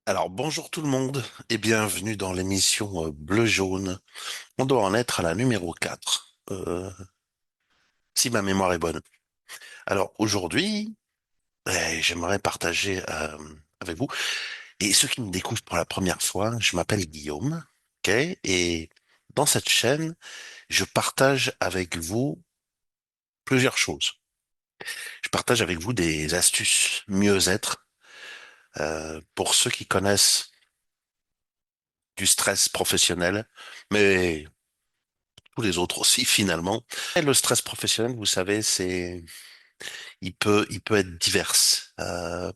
Alors bonjour tout le monde et bienvenue dans l'émission Bleu-Jaune. On doit en être à la numéro 4, si ma mémoire est bonne. Alors aujourd'hui, j'aimerais partager avec vous, et ceux qui me découvrent pour la première fois, je m'appelle Guillaume, ok? Et dans cette chaîne, je partage avec vous plusieurs choses. Je partage avec vous des astuces mieux-être pour ceux qui connaissent du stress professionnel, mais tous les autres aussi finalement. Et le stress professionnel, vous savez, il peut être divers.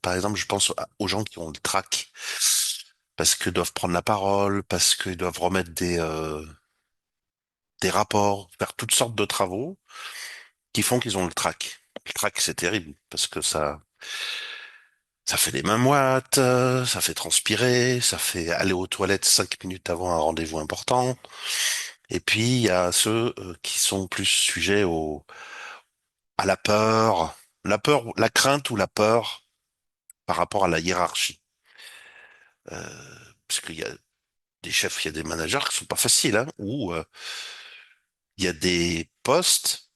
Par exemple, je pense aux gens qui ont le trac parce qu'ils doivent prendre la parole, parce qu'ils doivent remettre des rapports, faire toutes sortes de travaux qui font qu'ils ont le trac. Le trac, c'est terrible parce que ça fait les mains moites, ça fait transpirer, ça fait aller aux toilettes 5 minutes avant un rendez-vous important. Et puis, il y a ceux qui sont plus sujets à la peur, la crainte ou la peur par rapport à la hiérarchie. Parce qu'il y a des chefs, il y a des managers qui sont pas faciles, hein, ou il y a des postes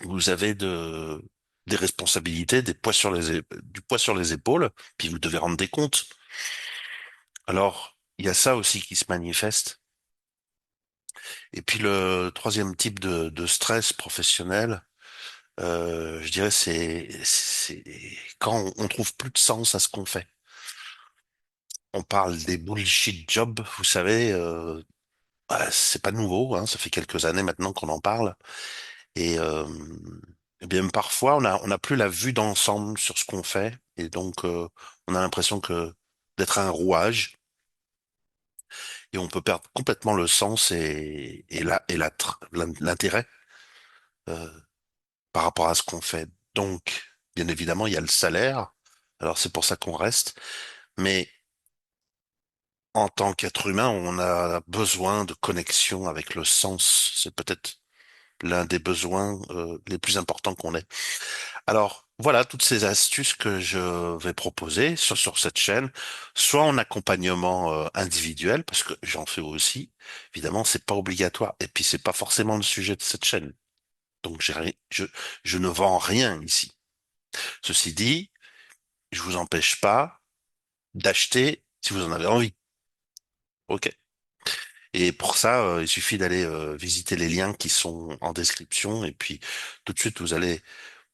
où vous avez des responsabilités, du poids sur les épaules, puis vous devez rendre des comptes. Alors, il y a ça aussi qui se manifeste. Et puis le troisième type de stress professionnel, je dirais, c'est quand on trouve plus de sens à ce qu'on fait. On parle des bullshit jobs, vous savez, c'est pas nouveau, hein, ça fait quelques années maintenant qu'on en parle. Et, eh bien parfois on a plus la vue d'ensemble sur ce qu'on fait, et donc on a l'impression que d'être un rouage, et on peut perdre complètement le sens et l'intérêt euh, par rapport à ce qu'on fait. Donc, bien évidemment, il y a le salaire. Alors c'est pour ça qu'on reste, mais en tant qu'être humain, on a besoin de connexion avec le sens. C'est peut-être l'un des besoins les plus importants qu'on ait. Alors, voilà toutes ces astuces que je vais proposer sur cette chaîne, soit en accompagnement individuel, parce que j'en fais aussi. Évidemment, c'est pas obligatoire. Et puis, c'est pas forcément le sujet de cette chaîne. Donc, je ne vends rien ici. Ceci dit, je vous empêche pas d'acheter si vous en avez envie. OK. Et pour ça, il suffit d'aller visiter les liens qui sont en description, et puis tout de suite, vous allez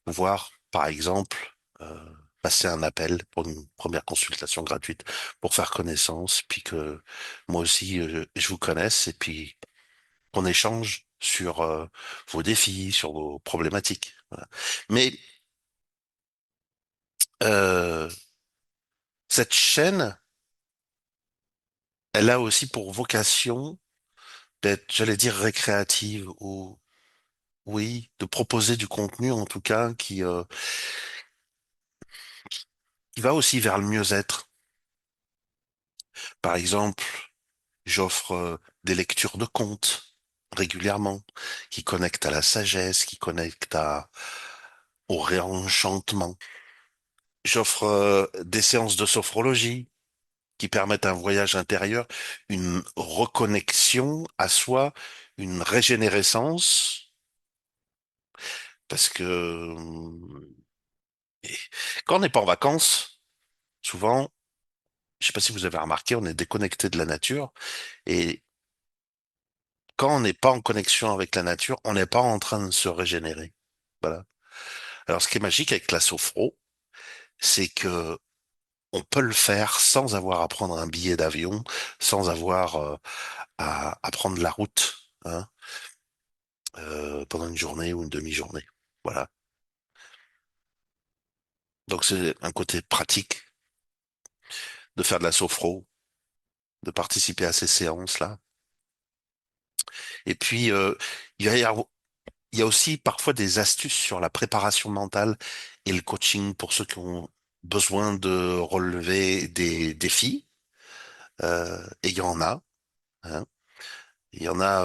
pouvoir, par exemple, passer un appel pour une première consultation gratuite pour faire connaissance, puis que moi aussi, je vous connaisse, et puis qu'on échange sur vos défis, sur vos problématiques. Voilà. Mais euh, cette chaîne, elle a aussi pour vocation d'être, j'allais dire, récréative, ou oui, de proposer du contenu en tout cas qui va aussi vers le mieux-être. Par exemple, j'offre des lectures de contes régulièrement, qui connectent à la sagesse, qui connectent au réenchantement. J'offre des séances de sophrologie qui permettent un voyage intérieur, une reconnexion à soi, une régénérescence, parce que et quand on n'est pas en vacances, souvent, je sais pas si vous avez remarqué, on est déconnecté de la nature, et quand on n'est pas en connexion avec la nature, on n'est pas en train de se régénérer. Voilà. Alors, ce qui est magique avec la sophro, c'est que on peut le faire sans avoir à prendre un billet d'avion, sans avoir à prendre la route, hein, pendant une journée ou une demi-journée. Voilà. Donc, c'est un côté pratique de faire de la sophro, de participer à ces séances-là. Et puis, il y a aussi parfois des astuces sur la préparation mentale et le coaching pour ceux qui ont besoin de relever des défis. Et il y en a, hein. Il y en a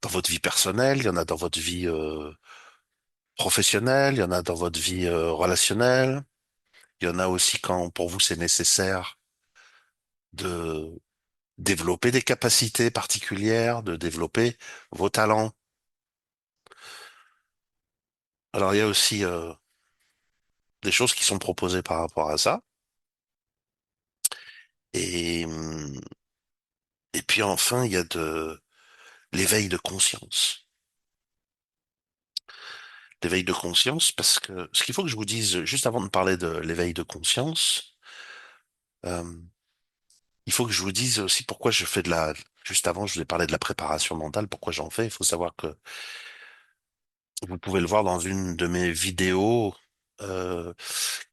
dans votre vie personnelle, il y en a dans votre vie professionnelle, il y en a dans votre vie relationnelle. Il y en a aussi quand pour vous c'est nécessaire de développer des capacités particulières, de développer vos talents. Alors il y a aussi des choses qui sont proposées par rapport à ça. Et, et puis enfin, il y a de l'éveil de conscience. L'éveil de conscience, parce que ce qu'il faut que je vous dise, juste avant de parler de l'éveil de conscience, euh, il faut que je vous dise aussi pourquoi je fais de la... Juste avant, je vous ai parlé de la préparation mentale, pourquoi j'en fais. Il faut savoir que vous pouvez le voir dans une de mes vidéos euh,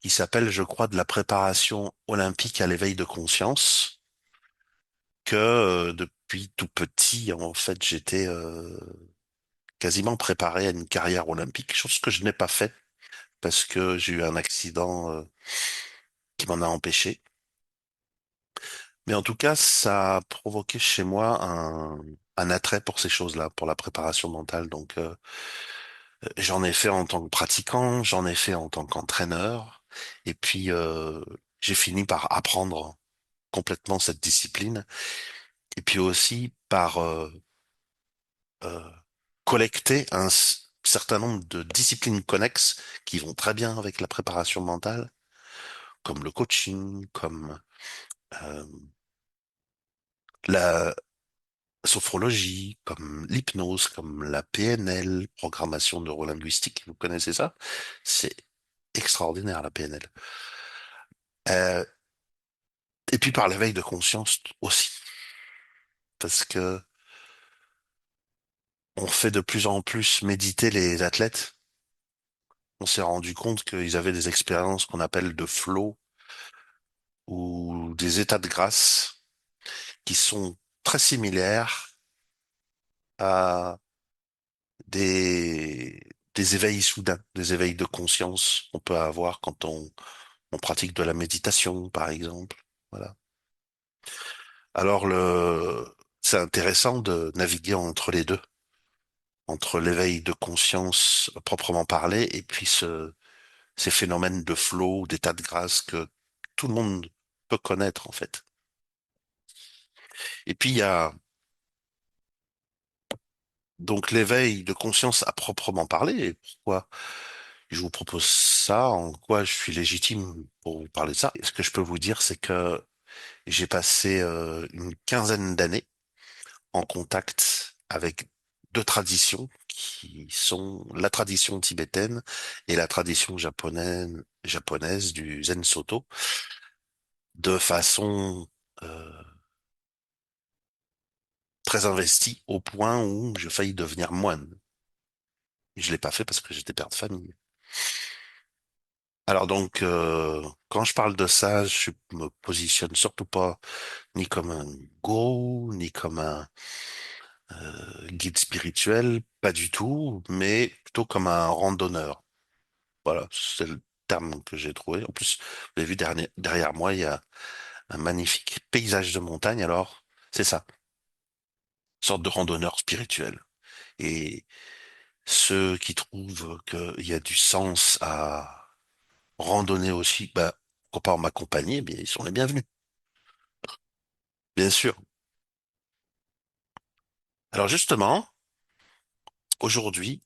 qui s'appelle, je crois, de la préparation olympique à l'éveil de conscience, que depuis tout petit, en fait, j'étais quasiment préparé à une carrière olympique, chose que je n'ai pas fait parce que j'ai eu un accident qui m'en a empêché. Mais en tout cas, ça a provoqué chez moi un attrait pour ces choses-là, pour la préparation mentale. Donc, j'en ai fait en tant que pratiquant, j'en ai fait en tant qu'entraîneur, et puis j'ai fini par apprendre complètement cette discipline, et puis aussi par euh, collecter certain nombre de disciplines connexes qui vont très bien avec la préparation mentale, comme le coaching, comme euh, la sophrologie, comme l'hypnose, comme la PNL, programmation neurolinguistique. Vous connaissez ça? C'est extraordinaire, la PNL. Euh, et puis par l'éveil de conscience aussi, parce que on fait de plus en plus méditer les athlètes. On s'est rendu compte qu'ils avaient des expériences qu'on appelle de flow ou des états de grâce qui sont très similaires à des, des éveils soudains, des éveils de conscience qu'on peut avoir quand on pratique de la méditation, par exemple. Voilà. Alors c'est intéressant de naviguer entre les deux, entre l'éveil de conscience proprement parlé et puis ces phénomènes de flow, d'état de grâce que tout le monde peut connaître en fait. Et puis il y a donc l'éveil de conscience à proprement parler. Et pourquoi je vous propose ça? En quoi je suis légitime pour vous parler de ça? Et ce que je peux vous dire, c'est que j'ai passé une quinzaine d'années en contact avec deux traditions qui sont la tradition tibétaine et la tradition japonaise du Zen Soto de façon très investie au point où j'ai failli devenir moine. Je l'ai pas fait parce que j'étais père de famille. Alors donc, quand je parle de ça, je me positionne surtout pas ni comme un gourou, ni comme un guide spirituel, pas du tout, mais plutôt comme un randonneur. Voilà, c'est le terme que j'ai trouvé. En plus, vous avez vu derrière moi, il y a un magnifique paysage de montagne. Alors, c'est ça, une sorte de randonneur spirituel. Et ceux qui trouvent qu'il y a du sens à randonner aussi, bah, pourquoi pas m'accompagner, eh bien, ils sont les bienvenus. Bien sûr. Alors justement, aujourd'hui,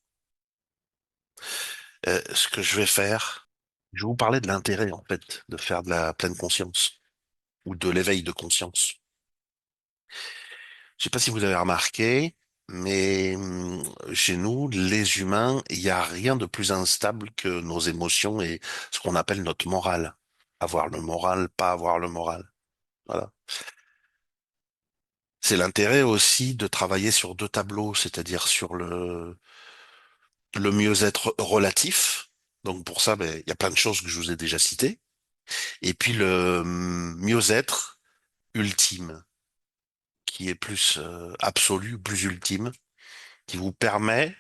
ce que je vais faire, je vais vous parler de l'intérêt, en fait, de faire de la pleine conscience ou de l'éveil de conscience. Je sais pas si vous avez remarqué, mais chez nous, les humains, il n'y a rien de plus instable que nos émotions et ce qu'on appelle notre morale. Avoir le moral, pas avoir le moral. Voilà. C'est l'intérêt aussi de travailler sur deux tableaux, c'est-à-dire sur le mieux-être relatif. Donc pour ça, ben, il y a plein de choses que je vous ai déjà citées. Et puis le mieux-être ultime, qui est plus absolu, plus ultime, qui vous permet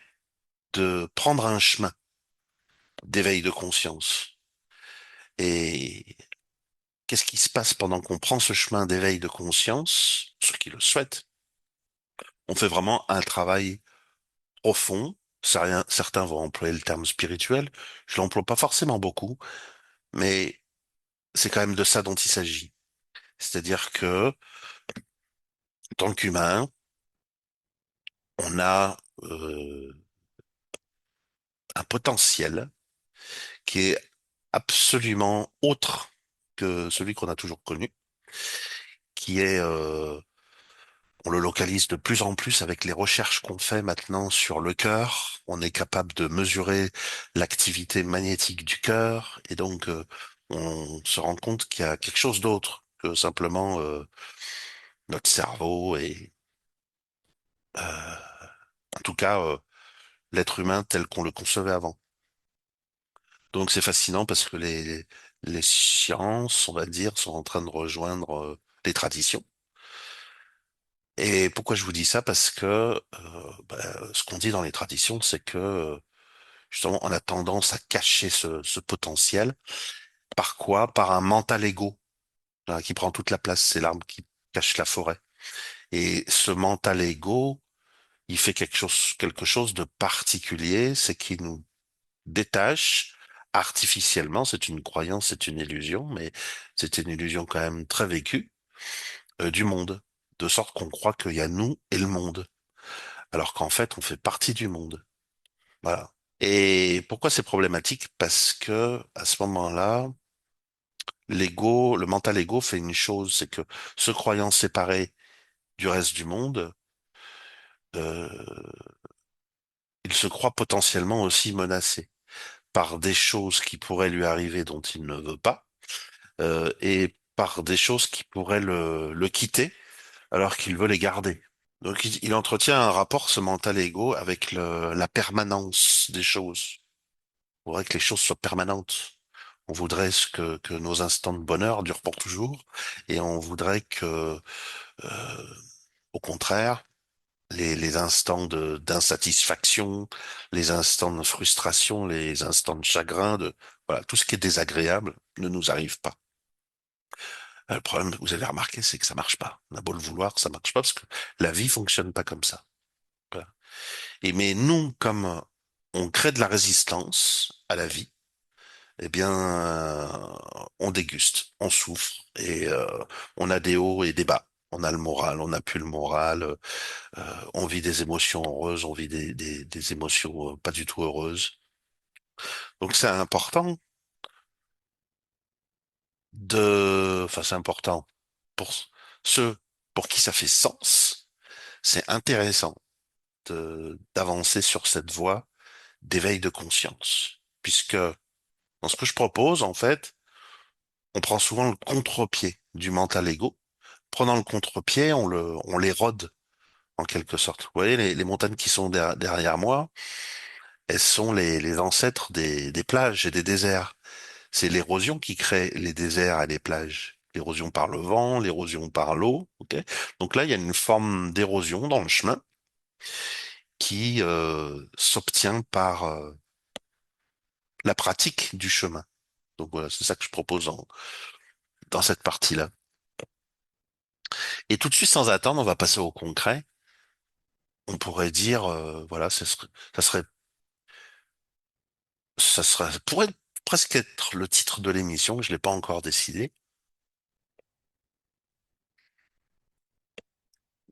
de prendre un chemin d'éveil de conscience. Et qu'est-ce qui se passe pendant qu'on prend ce chemin d'éveil de conscience, ceux qui le souhaitent, on fait vraiment un travail profond. Certains vont employer le terme spirituel. Je l'emploie pas forcément beaucoup, mais c'est quand même de ça dont il s'agit. C'est-à-dire que, en tant qu'humain, on a un potentiel qui est absolument autre que celui qu'on a toujours connu, qui est, on le localise de plus en plus avec les recherches qu'on fait maintenant sur le cœur. On est capable de mesurer l'activité magnétique du cœur et donc on se rend compte qu'il y a quelque chose d'autre que simplement notre cerveau et en tout cas l'être humain tel qu'on le concevait avant. Donc c'est fascinant parce que les sciences, on va dire, sont en train de rejoindre les traditions. Et pourquoi je vous dis ça? Parce que ce qu'on dit dans les traditions, c'est que justement, on a tendance à cacher ce potentiel. Par quoi? Par un mental ego qui prend toute la place. C'est l'arbre qui cache la forêt. Et ce mental ego, il fait quelque chose de particulier, c'est qu'il nous détache artificiellement. C'est une croyance, c'est une illusion, mais c'est une illusion quand même très vécue du monde. De sorte qu'on croit qu'il y a nous et le monde, alors qu'en fait, on fait partie du monde. Voilà. Et pourquoi c'est problématique? Parce que à ce moment-là, l'ego, le mental ego fait une chose, c'est que se croyant séparé du reste du monde, euh, il se croit potentiellement aussi menacé par des choses qui pourraient lui arriver dont il ne veut pas, et par des choses qui pourraient le quitter alors qu'il veut les garder. Donc il entretient un rapport, ce mental ego, avec la permanence des choses. On voudrait que les choses soient permanentes. On voudrait que nos instants de bonheur durent pour toujours, et on voudrait que, euh, au contraire, les instants d'insatisfaction, les instants de frustration, les instants de chagrin, voilà, tout ce qui est désagréable ne nous arrive pas. Le problème, vous avez remarqué, c'est que ça marche pas. On a beau le vouloir, ça marche pas parce que la vie fonctionne pas comme ça. Voilà. Et mais nous, comme on crée de la résistance à la vie, eh bien, on déguste, on souffre et on a des hauts et des bas. On a le moral, on n'a plus le moral, on vit des émotions heureuses, on vit des émotions pas du tout heureuses. Donc c'est important enfin c'est important pour ceux pour qui ça fait sens, c'est intéressant d'avancer sur cette voie d'éveil de conscience, puisque dans ce que je propose, en fait, on prend souvent le contre-pied du mental ego. Prenant le contre-pied, on l'érode en quelque sorte. Vous voyez, les montagnes qui sont derrière moi, elles sont les ancêtres des plages et des déserts. C'est l'érosion qui crée les déserts et les plages. L'érosion par le vent, l'érosion par l'eau. Ok. Donc là, il y a une forme d'érosion dans le chemin qui s'obtient par la pratique du chemin. Donc voilà, c'est ça que je propose dans cette partie-là. Et tout de suite, sans attendre, on va passer au concret. On pourrait dire, voilà, ça pourrait presque être le titre de l'émission, je l'ai pas encore décidé.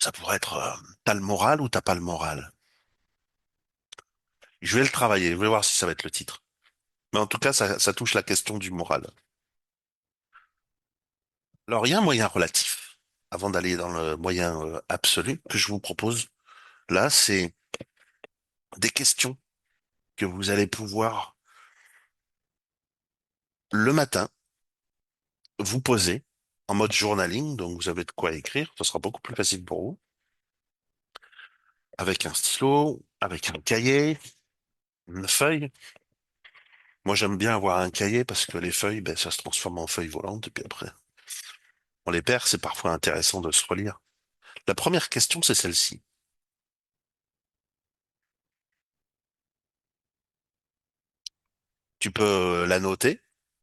Ça pourrait être, t'as le moral ou t'as pas le moral? Je vais le travailler, je vais voir si ça va être le titre. Mais en tout cas, ça touche la question du moral. Alors, il y a un moyen relatif, avant d'aller dans le moyen absolu, que je vous propose. Là, c'est des questions que vous allez pouvoir, le matin, vous poser en mode journaling, donc vous avez de quoi écrire, ce sera beaucoup plus facile pour vous, avec un stylo, avec un cahier, une feuille. Moi, j'aime bien avoir un cahier parce que les feuilles, ben, ça se transforme en feuilles volantes, et puis après, on les perd, c'est parfois intéressant de se relire. La première question, c'est celle-ci. Tu peux la noter,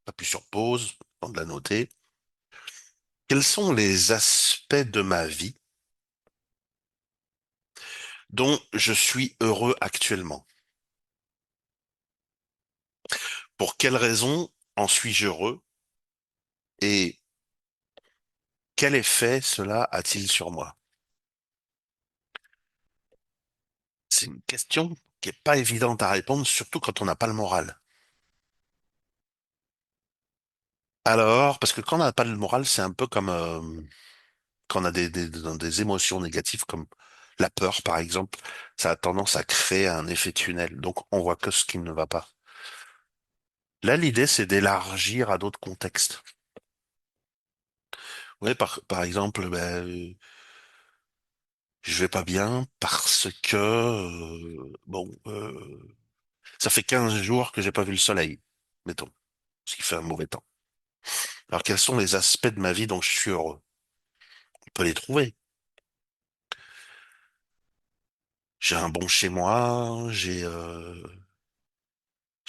appuie sur pause, avant de la noter. Quels sont les aspects de ma vie dont je suis heureux actuellement? Pour quelles raisons en suis-je heureux? Et quel effet cela a-t-il sur moi? C'est une question qui est pas évidente à répondre, surtout quand on n'a pas le moral. Alors, parce que quand on n'a pas le moral, c'est un peu comme quand on a des émotions négatives comme la peur, par exemple, ça a tendance à créer un effet tunnel. Donc, on voit que ce qui ne va pas. Là, l'idée, c'est d'élargir à d'autres contextes. Ouais, par exemple, ben, je vais pas bien parce que ça fait 15 jours que j'ai pas vu le soleil, mettons, ce qui fait un mauvais temps. Alors, quels sont les aspects de ma vie dont je suis heureux? On peut les trouver. J'ai un bon chez moi, j'ai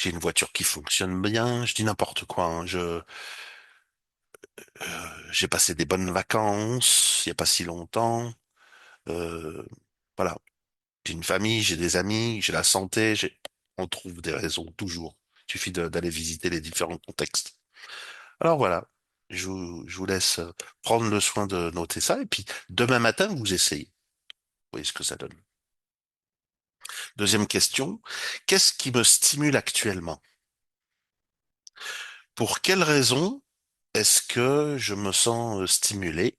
une voiture qui fonctionne bien, je dis n'importe quoi, hein. J'ai passé des bonnes vacances il y a pas si longtemps. Euh, voilà, j'ai une famille, j'ai des amis, j'ai la santé, on trouve des raisons toujours. Il suffit d'aller visiter les différents contextes. Alors voilà, je vous laisse prendre le soin de noter ça et puis demain matin vous essayez. Vous voyez ce que ça donne. Deuxième question, qu'est-ce qui me stimule actuellement? Pour quelle raison est-ce que je me sens stimulé?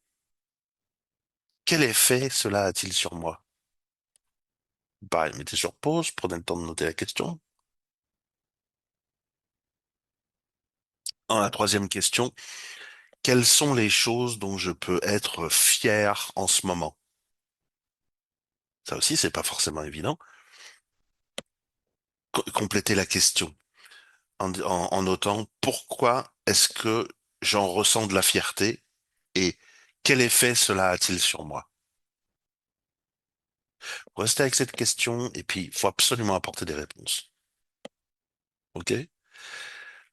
Quel effet cela a-t-il sur moi? Pareil, mettez sur pause, prenez le temps de noter la question. Dans la troisième question, quelles sont les choses dont je peux être fier en ce moment? Ça aussi, c'est pas forcément évident. Complétez la question en notant pourquoi est-ce que j'en ressens de la fierté et quel effet cela a-t-il sur moi? Restez avec cette question et puis il faut absolument apporter des réponses. OK?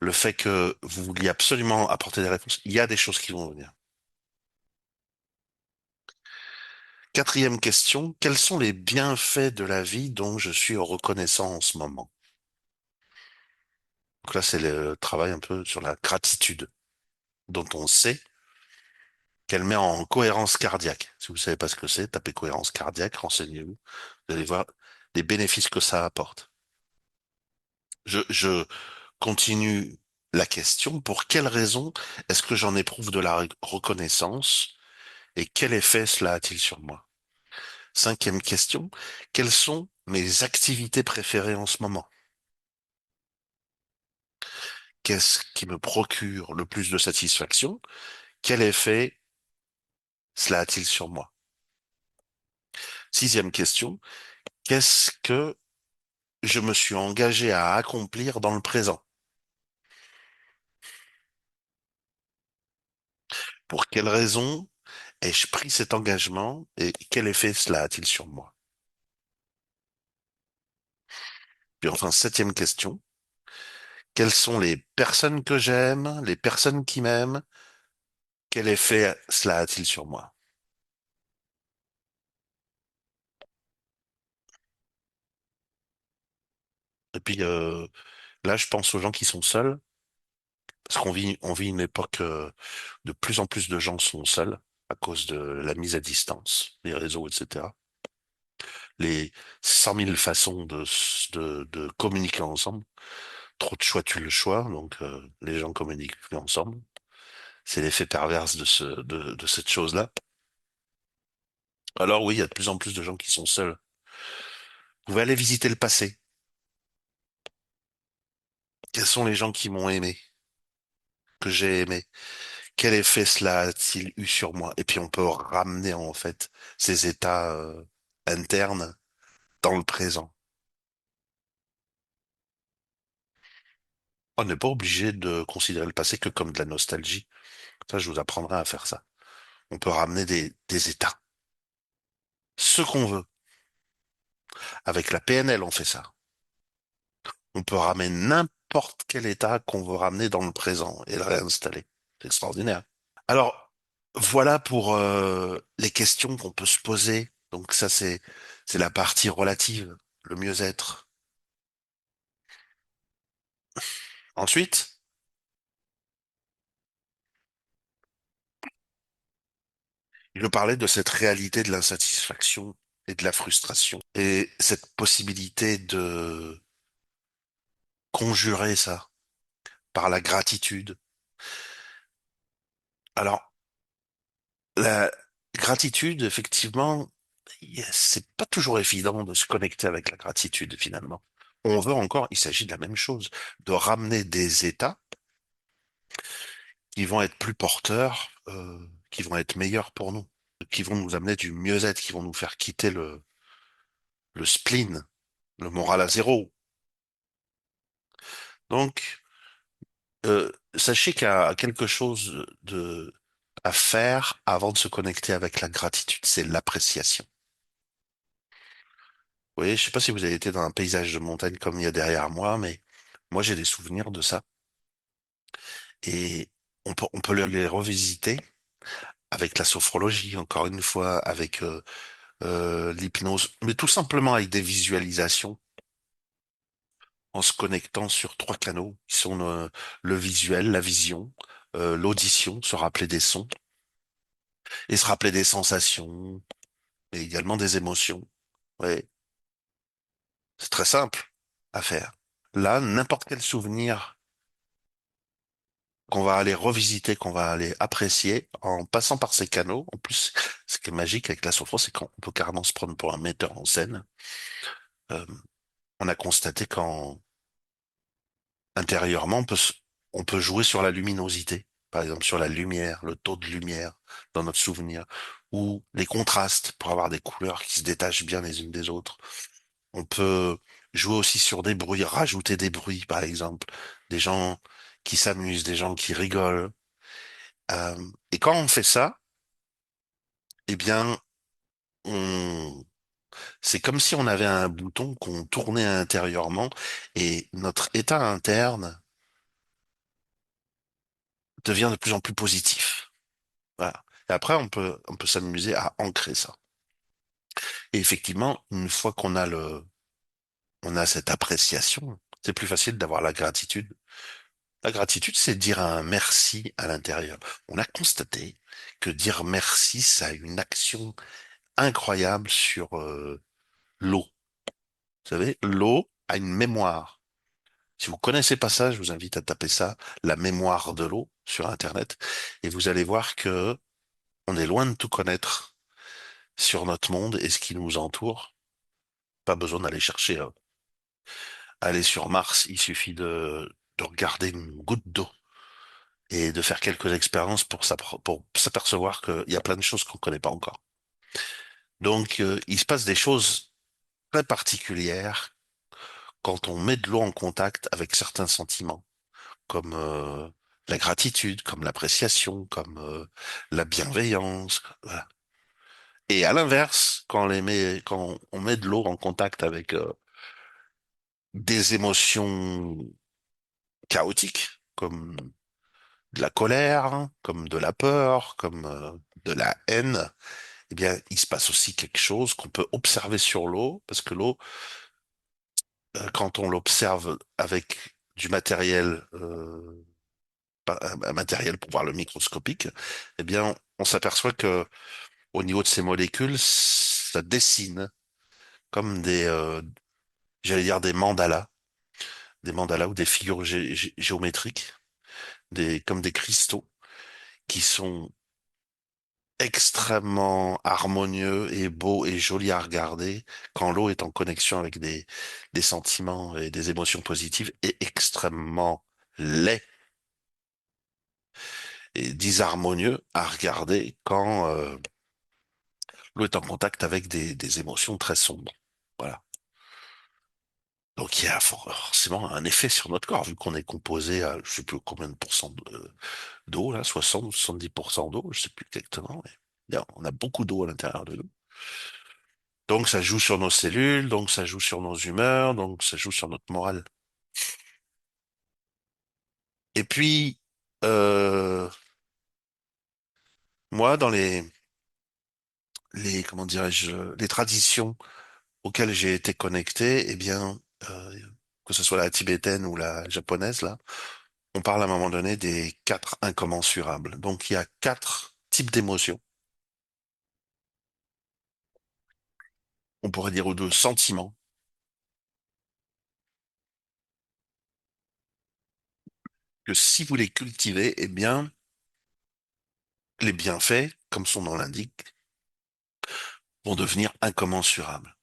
Le fait que vous vouliez absolument apporter des réponses, il y a des choses qui vont venir. Quatrième question, quels sont les bienfaits de la vie dont je suis reconnaissant en ce moment? Donc là, c'est le travail un peu sur la gratitude, dont on sait qu'elle met en cohérence cardiaque. Si vous ne savez pas ce que c'est, tapez cohérence cardiaque, renseignez-vous. Vous allez voir les bénéfices que ça apporte. Je continue la question. Pour quelle raison est-ce que j'en éprouve de la reconnaissance et quel effet cela a-t-il sur moi? Cinquième question, quelles sont mes activités préférées en ce moment? Qu'est-ce qui me procure le plus de satisfaction? Quel effet cela a-t-il sur moi? Sixième question, qu'est-ce que je me suis engagé à accomplir dans le présent? Pour quelle raison ai-je pris cet engagement et quel effet cela a-t-il sur moi? Puis enfin, septième question, quelles sont les personnes que j'aime, les personnes qui m'aiment? Quel effet cela a-t-il sur moi? Et puis là, je pense aux gens qui sont seuls, parce on vit une époque de plus en plus de gens sont seuls à cause de la mise à distance, les réseaux, etc. Les 100 000 façons de communiquer ensemble. Trop de choix tue le choix, donc les gens communiquent plus ensemble. C'est l'effet perverse de cette chose-là. Alors oui, il y a de plus en plus de gens qui sont seuls. Vous pouvez aller visiter le passé. Quels sont les gens qui m'ont aimé, que j'ai aimé? Quel effet cela a-t-il eu sur moi? Et puis on peut ramener en fait ces états internes dans le présent. On n'est pas obligé de considérer le passé que comme de la nostalgie. Ça, je vous apprendrai à faire ça. On peut ramener des états. Ce qu'on veut. Avec la PNL, on fait ça. On peut ramener n'importe quel état qu'on veut ramener dans le présent et le réinstaller. C'est extraordinaire. Alors, voilà pour les questions qu'on peut se poser. Donc ça, c'est la partie relative, le mieux-être. Ensuite, Je parlais de cette réalité de l'insatisfaction et de la frustration et cette possibilité de conjurer ça par la gratitude. Alors, la gratitude, effectivement, c'est pas toujours évident de se connecter avec la gratitude, finalement. On veut encore, il s'agit de la même chose, de ramener des états qui vont être plus porteurs, qui vont être meilleurs pour nous, qui vont nous amener du mieux-être, qui vont nous faire quitter le spleen, le moral à zéro. Donc, sachez qu'il y a quelque chose à faire avant de se connecter avec la gratitude, c'est l'appréciation. Vous voyez, je sais pas si vous avez été dans un paysage de montagne comme il y a derrière moi, mais moi j'ai des souvenirs de ça. Et on peut les revisiter avec la sophrologie, encore une fois, avec l'hypnose, mais tout simplement avec des visualisations, en se connectant sur trois canaux, qui sont le visuel, la vision, l'audition, se rappeler des sons, et se rappeler des sensations, et également des émotions. Ouais, c'est très simple à faire. Là, n'importe quel souvenir qu'on va aller revisiter, qu'on va aller apprécier en passant par ces canaux. En plus, ce qui est magique avec la sophro, c'est qu'on peut carrément se prendre pour un metteur en scène. Euh, on a constaté qu'en intérieurement, on peut jouer sur la luminosité, par exemple sur la lumière, le taux de lumière dans notre souvenir, ou les contrastes pour avoir des couleurs qui se détachent bien les unes des autres. On peut jouer aussi sur des bruits, rajouter des bruits, par exemple, des gens qui s'amusent, des gens qui rigolent. Et quand on fait ça, eh bien, on, c'est comme si on avait un bouton qu'on tournait intérieurement et notre état interne devient de plus en plus positif. Voilà. Et après, on peut s'amuser à ancrer ça. Et effectivement, une fois on a cette appréciation, c'est plus facile d'avoir la gratitude. La gratitude, c'est dire un merci à l'intérieur. On a constaté que dire merci, ça a une action incroyable sur l'eau. Vous savez, l'eau a une mémoire. Si vous connaissez pas ça, je vous invite à taper ça, la mémoire de l'eau sur Internet, et vous allez voir que on est loin de tout connaître sur notre monde et ce qui nous entoure. Pas besoin d'aller chercher, aller sur Mars. Il suffit de regarder une goutte d'eau et de faire quelques expériences pour s'apercevoir qu'il y a plein de choses qu'on connaît pas encore. Donc, il se passe des choses très particulières quand on met de l'eau en contact avec certains sentiments, comme la gratitude, comme l'appréciation, comme la bienveillance. Voilà. Et à l'inverse, quand on met de l'eau en contact avec des émotions chaotiques, comme de la colère, comme de la peur, comme de la haine, eh bien, il se passe aussi quelque chose qu'on peut observer sur l'eau, parce que l'eau, quand on l'observe avec du matériel, un matériel pour voir le microscopique, eh bien, on s'aperçoit que au niveau de ces molécules, ça dessine comme j'allais dire des mandalas ou des figures géométriques, comme des cristaux qui sont extrêmement harmonieux et beaux et jolis à regarder quand l'eau est en connexion avec des sentiments et des émotions positives et extrêmement laid et disharmonieux à regarder quand l'eau est en contact avec des émotions très sombres. Voilà. Donc il y a forcément un effet sur notre corps, vu qu'on est composé à je sais plus combien de pourcents d'eau, là, 60 ou 70% d'eau, je sais plus exactement, mais on a beaucoup d'eau à l'intérieur de nous. Donc ça joue sur nos cellules, donc ça joue sur nos humeurs, donc ça joue sur notre morale. Et puis, euh, moi, dans comment dirais-je, les traditions auxquelles j'ai été connecté, eh bien, que ce soit la tibétaine ou la japonaise, là, on parle à un moment donné des quatre incommensurables. Donc il y a quatre types d'émotions on pourrait dire, ou de sentiments, que si vous les cultivez, eh bien, les bienfaits, comme son nom l'indique, vont devenir incommensurables.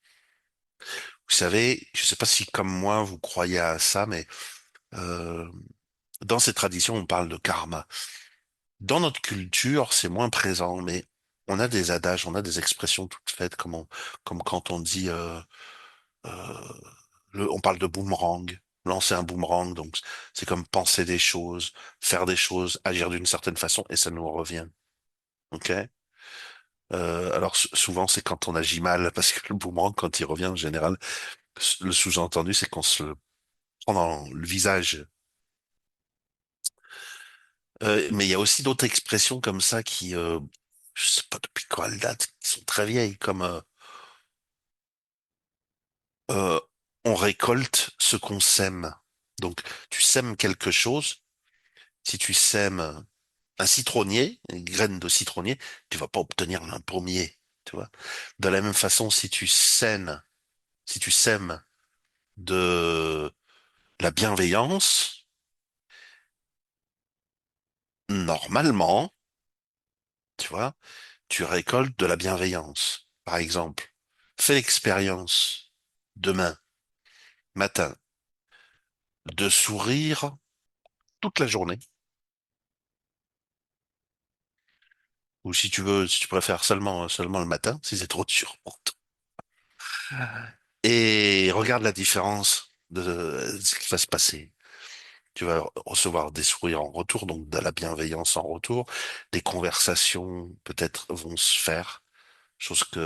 Vous savez, je ne sais pas si comme moi vous croyez à ça, mais euh, dans ces traditions, on parle de karma. Dans notre culture, c'est moins présent, mais on a des adages, on a des expressions toutes faites, comme quand on dit, euh, on parle de boomerang, lancer un boomerang, donc c'est comme penser des choses, faire des choses, agir d'une certaine façon, et ça nous revient. Ok? Alors souvent c'est quand on agit mal, parce que le boomerang, quand il revient en général, le sous-entendu c'est qu'on se le prend dans le visage. Mais il y a aussi d'autres expressions comme ça qui, je sais pas depuis quand elles datent, qui sont très vieilles, comme euh, on récolte ce qu'on sème. Donc tu sèmes quelque chose. Si tu sèmes un citronnier, une graine de citronnier, tu vas pas obtenir un pommier. Tu vois. De la même façon, si tu sèmes de la bienveillance, normalement, tu vois, tu récoltes de la bienveillance. Par exemple, fais l'expérience demain matin de sourire toute la journée. Ou si tu veux, si tu préfères seulement le matin, si c'est trop dur pour toi. Et regarde la différence de ce qui va se passer. Tu vas recevoir des sourires en retour, donc de la bienveillance en retour. Des conversations peut-être vont se faire, chose qui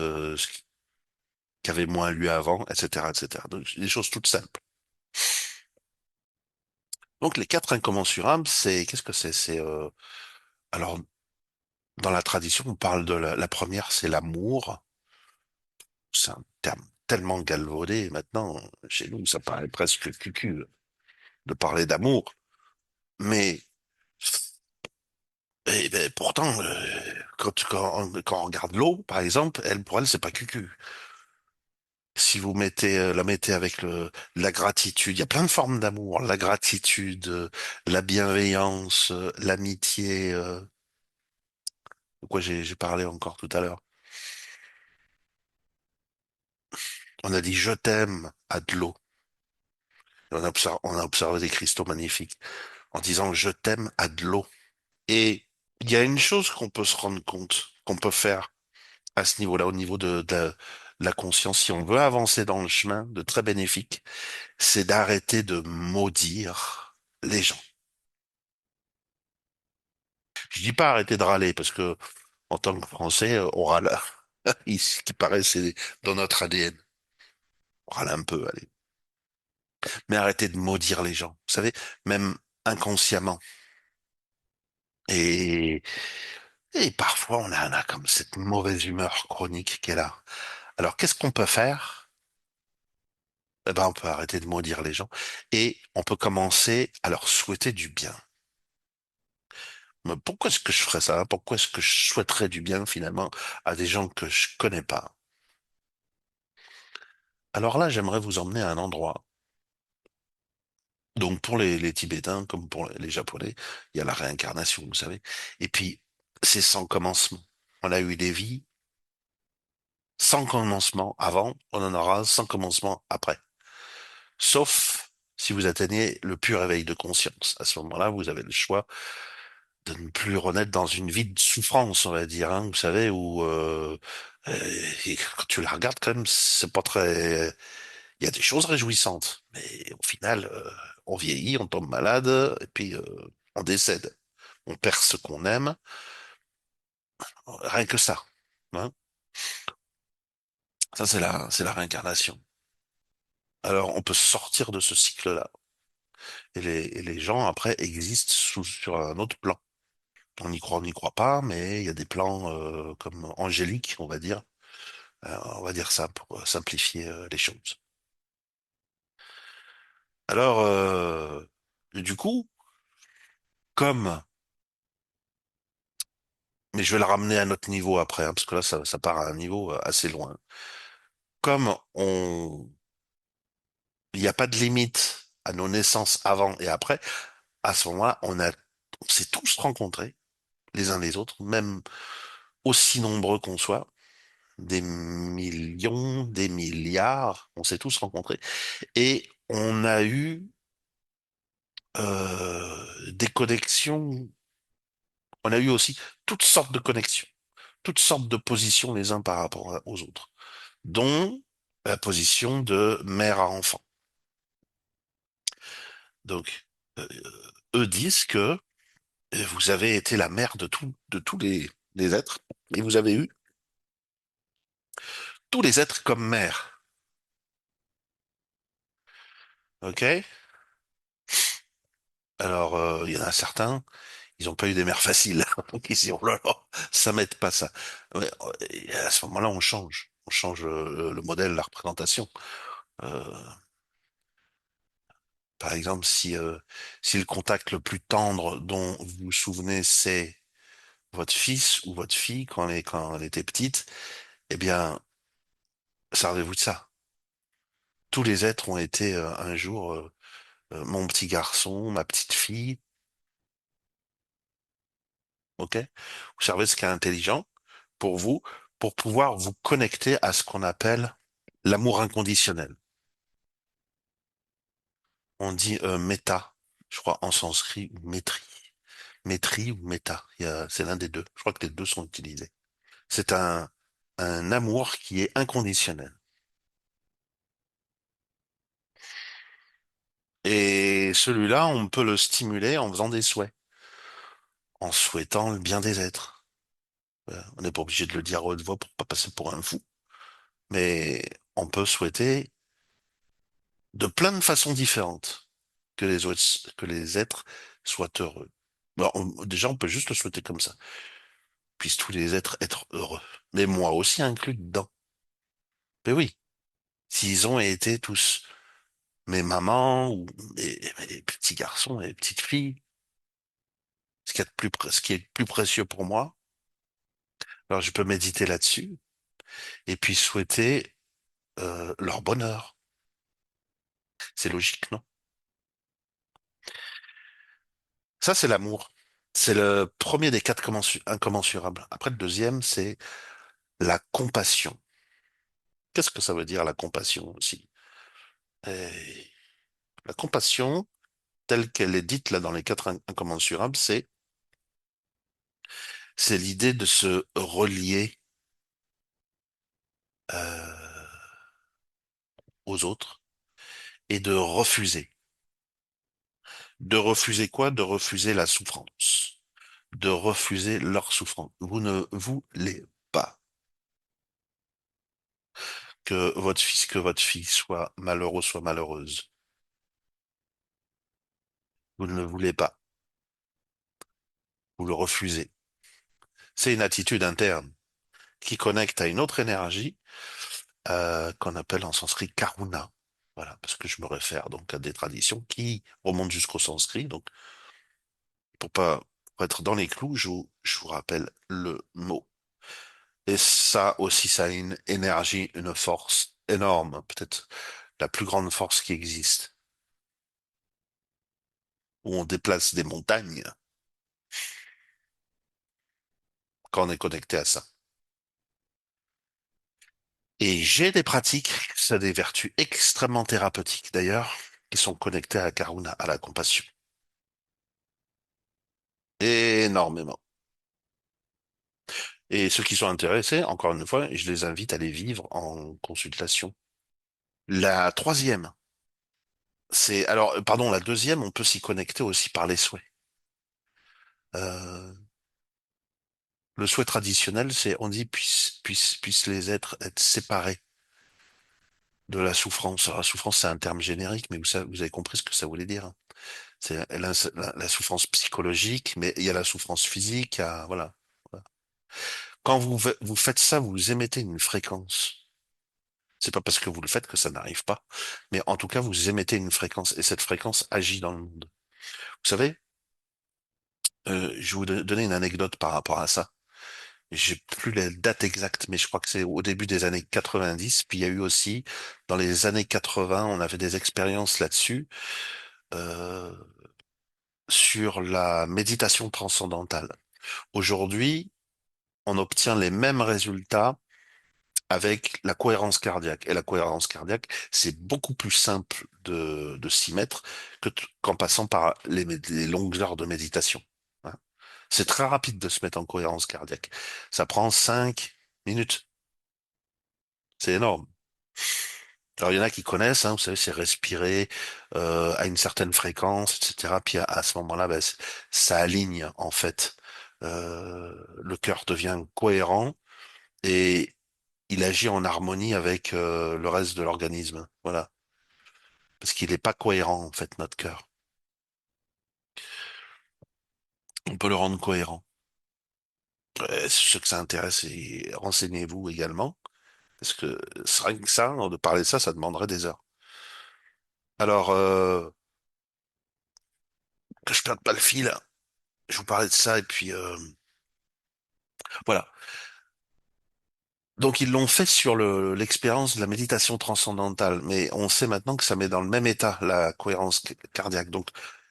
avait moins lieu avant, etc., etc. Donc, des choses toutes simples. Donc, les quatre incommensurables, qu'est-ce que c'est? Alors, dans la tradition, on parle de la première, c'est l'amour. C'est un terme tellement galvaudé maintenant. Chez nous, ça paraît presque cucu de parler d'amour. Mais, ben, pourtant, quand on regarde l'eau, par exemple, pour elle, c'est pas cucu. Si vous la mettez avec la gratitude, il y a plein de formes d'amour. La gratitude, la bienveillance, l'amitié, de quoi j'ai parlé encore tout à l'heure. On a dit je t'aime à de l'eau. On a observé des cristaux magnifiques en disant je t'aime à de l'eau. Et il y a une chose qu'on peut se rendre compte, qu'on peut faire à ce niveau-là, au niveau de la conscience, si on veut avancer dans le chemin de très bénéfique, c'est d'arrêter de maudire les gens. Je dis pas arrêter de râler parce que en tant que Français, on râle. Ce qui paraît, c'est dans notre ADN. On râle un peu, allez. Mais arrêtez de maudire les gens. Vous savez, même inconsciemment. Et, et parfois, on a comme cette mauvaise humeur chronique qui est là. Alors, qu'est-ce qu'on peut faire? Eh ben, on peut arrêter de maudire les gens et on peut commencer à leur souhaiter du bien. Mais pourquoi est-ce que je ferais ça? Pourquoi est-ce que je souhaiterais du bien finalement à des gens que je connais pas? Alors là, j'aimerais vous emmener à un endroit. Donc pour les Tibétains, comme pour les Japonais, il y a la réincarnation, vous savez. Et puis, c'est sans commencement. On a eu des vies sans commencement avant, on en aura sans commencement après. Sauf si vous atteignez le pur éveil de conscience. À ce moment-là, vous avez le choix de ne plus renaître dans une vie de souffrance, on va dire, hein, vous savez, où et quand tu la regardes quand même, c'est pas très. Il y a des choses réjouissantes, mais au final, on vieillit, on tombe malade, et puis on décède. On perd ce qu'on aime, rien que ça. Hein. Ça, c'est la réincarnation. Alors, on peut sortir de ce cycle-là. Et les gens, après, existent sur un autre plan. On n'y croit pas, mais il y a des plans comme angéliques, on va dire ça pour simplifier les choses. Alors, du coup, comme, mais je vais le ramener à notre niveau après, hein, parce que là, ça part à un niveau assez loin. comme il n'y a pas de limite à nos naissances avant et après, à ce moment-là, on s'est tous rencontrés, les uns les autres, même aussi nombreux qu'on soit, des millions, des milliards, on s'est tous rencontrés, et on a eu des connexions, on a eu aussi toutes sortes de connexions, toutes sortes de positions les uns par rapport aux autres, dont la position de mère à enfant. Donc, euh, eux disent que vous avez été la mère de tous les êtres, et vous avez eu tous les êtres comme mère. OK? Alors, il y en a certains, ils n'ont pas eu des mères faciles. Donc, ils disent, oh là là, ça m'aide pas ça. Ouais, et à ce moment-là, on change. On change le modèle, la représentation. Euh, Par exemple, si le contact le plus tendre dont vous vous souvenez, c'est votre fils ou votre fille quand elle était petite, eh bien, servez-vous de ça. Tous les êtres ont été un jour mon petit garçon, ma petite fille, ok? Vous servez ce qui est intelligent pour vous, pour pouvoir vous connecter à ce qu'on appelle l'amour inconditionnel. On dit méta, je crois en sanskrit, ou maîtrie. Maîtrie ou méta, c'est l'un des deux. Je crois que les deux sont utilisés. C'est un amour qui est inconditionnel. Et celui-là, on peut le stimuler en faisant des souhaits, en souhaitant le bien des êtres. On n'est pas obligé de le dire à haute voix pour pas passer pour un fou, mais on peut souhaiter de plein de façons différentes que les êtres soient heureux. Bon, déjà, on peut juste le souhaiter comme ça. Puissent tous les êtres être heureux. Mais moi aussi inclus dedans. Mais oui, s'ils ont été tous mes mamans ou mes petits garçons et petites filles, ce qui est le plus précieux pour moi, alors je peux méditer là-dessus et puis souhaiter leur bonheur. C'est logique, non? Ça, c'est l'amour. C'est le premier des quatre incommensurables. Après, le deuxième, c'est la compassion. Qu'est-ce que ça veut dire, la compassion aussi? Et la compassion, telle qu'elle est dite là dans les quatre incommensurables, c'est l'idée de se relier euh, aux autres et de refuser. De refuser quoi? De refuser la souffrance. De refuser leur souffrance. Vous ne voulez pas que votre fils, que votre fille soit malheureux, soit malheureuse. Vous ne le voulez pas. Vous le refusez. C'est une attitude interne qui connecte à une autre énergie qu'on appelle en sanskrit karuna. Voilà, parce que je me réfère donc à des traditions qui remontent jusqu'au sanskrit. Donc, pour être dans les clous, je vous rappelle le mot. Et ça aussi, ça a une énergie, une force énorme, peut-être la plus grande force qui existe, où on déplace des montagnes quand on est connecté à ça. Et j'ai des pratiques, ça a des vertus extrêmement thérapeutiques d'ailleurs, qui sont connectées à la karuna, à la compassion. Énormément. Et ceux qui sont intéressés, encore une fois, je les invite à les vivre en consultation. La troisième, pardon, la deuxième, on peut s'y connecter aussi par les souhaits. Euh, le souhait traditionnel, c'est, on dit, puissent les êtres être séparés de la souffrance. Alors, la souffrance, c'est un terme générique, mais vous avez compris ce que ça voulait dire, hein. C'est la souffrance psychologique, mais il y a la souffrance physique, voilà. Voilà. Quand vous faites ça, vous émettez une fréquence. C'est pas parce que vous le faites que ça n'arrive pas, mais en tout cas, vous émettez une fréquence et cette fréquence agit dans le monde. Vous savez, je vais vous donner une anecdote par rapport à ça. J'ai plus la date exacte, mais je crois que c'est au début des années 90. Puis il y a eu aussi, dans les années 80, on avait des expériences là-dessus, euh, sur la méditation transcendantale. Aujourd'hui, on obtient les mêmes résultats avec la cohérence cardiaque. Et la cohérence cardiaque, c'est beaucoup plus simple de s'y mettre qu'en passant par les longues heures de méditation. Hein. C'est très rapide de se mettre en cohérence cardiaque. Ça prend 5 minutes. C'est énorme. Alors, il y en a qui connaissent, hein, vous savez, c'est respirer à une certaine fréquence, etc. Puis à ce moment-là, ben, ça aligne, en fait. Le cœur devient cohérent et il agit en harmonie avec le reste de l'organisme. Voilà. Parce qu'il n'est pas cohérent, en fait, notre cœur. On peut le rendre cohérent. Ceux que ça intéresse, renseignez-vous également. Parce que c'est rien que ça, de parler de ça, ça demanderait des heures. Alors, que je perde pas le fil, je vous parlais de ça et puis voilà. Donc ils l'ont fait sur l'expérience de la méditation transcendantale, mais on sait maintenant que ça met dans le même état la cohérence cardiaque. Donc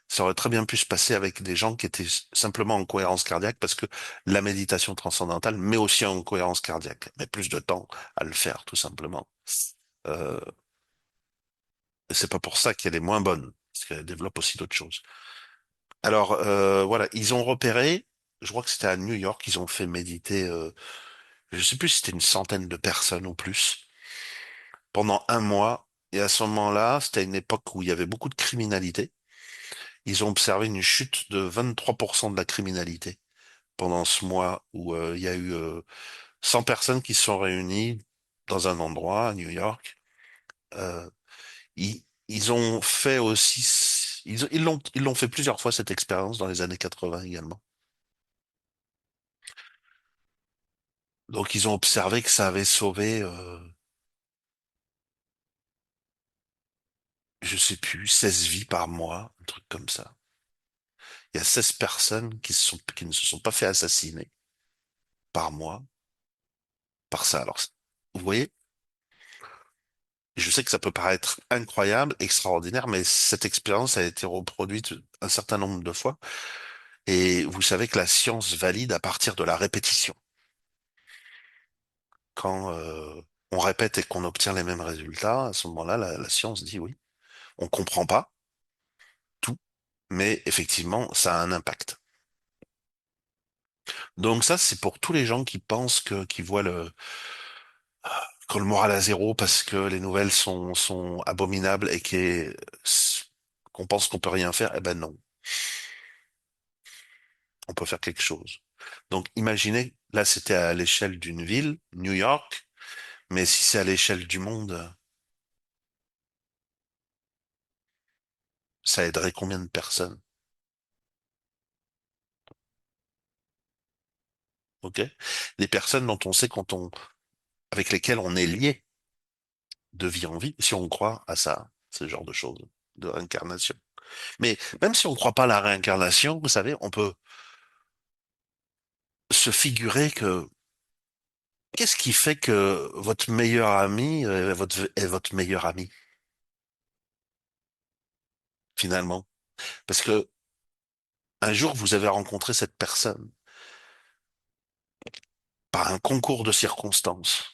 ça aurait très bien pu se passer avec des gens qui étaient simplement en cohérence cardiaque parce que la méditation transcendantale met aussi en cohérence cardiaque, mais plus de temps à le faire tout simplement. Euh, et c'est pas pour ça qu'elle est moins bonne, parce qu'elle développe aussi d'autres choses. Alors voilà, ils ont repéré, je crois que c'était à New York, ils ont fait méditer, je sais plus si c'était une centaine de personnes ou plus pendant un mois. Et à ce moment-là, c'était une époque où il y avait beaucoup de criminalité. Ils ont observé une chute de 23% de la criminalité pendant ce mois où il y a eu 100 personnes qui se sont réunies dans un endroit à New York. Euh, ils ont fait aussi, ils l'ont fait plusieurs fois cette expérience dans les années 80 également. Donc ils ont observé que ça avait sauvé, je sais plus, 16 vies par mois, un truc comme ça. Il y a 16 personnes qui ne se sont pas fait assassiner par mois par ça. Alors, vous voyez, je sais que ça peut paraître incroyable, extraordinaire, mais cette expérience a été reproduite un certain nombre de fois. Et vous savez que la science valide à partir de la répétition. Quand on répète et qu'on obtient les mêmes résultats, à ce moment-là, la science dit oui. On comprend pas tout, mais effectivement, ça a un impact. Donc ça, c'est pour tous les gens qui pensent qui voient que le moral à zéro parce que les nouvelles sont abominables et qu'on pense qu'on peut rien faire. Eh ben non, on peut faire quelque chose. Donc imaginez, là c'était à l'échelle d'une ville, New York, mais si c'est à l'échelle du monde, ça aiderait combien de personnes? Ok? Des personnes dont on sait avec lesquelles on est lié de vie en vie, si on croit à ça, ce genre de choses, de réincarnation. Mais même si on ne croit pas à la réincarnation, vous savez, on peut se figurer que qu'est-ce qui fait que votre meilleur ami est votre meilleur ami, finalement? Parce que un jour, vous avez rencontré cette personne par un concours de circonstances.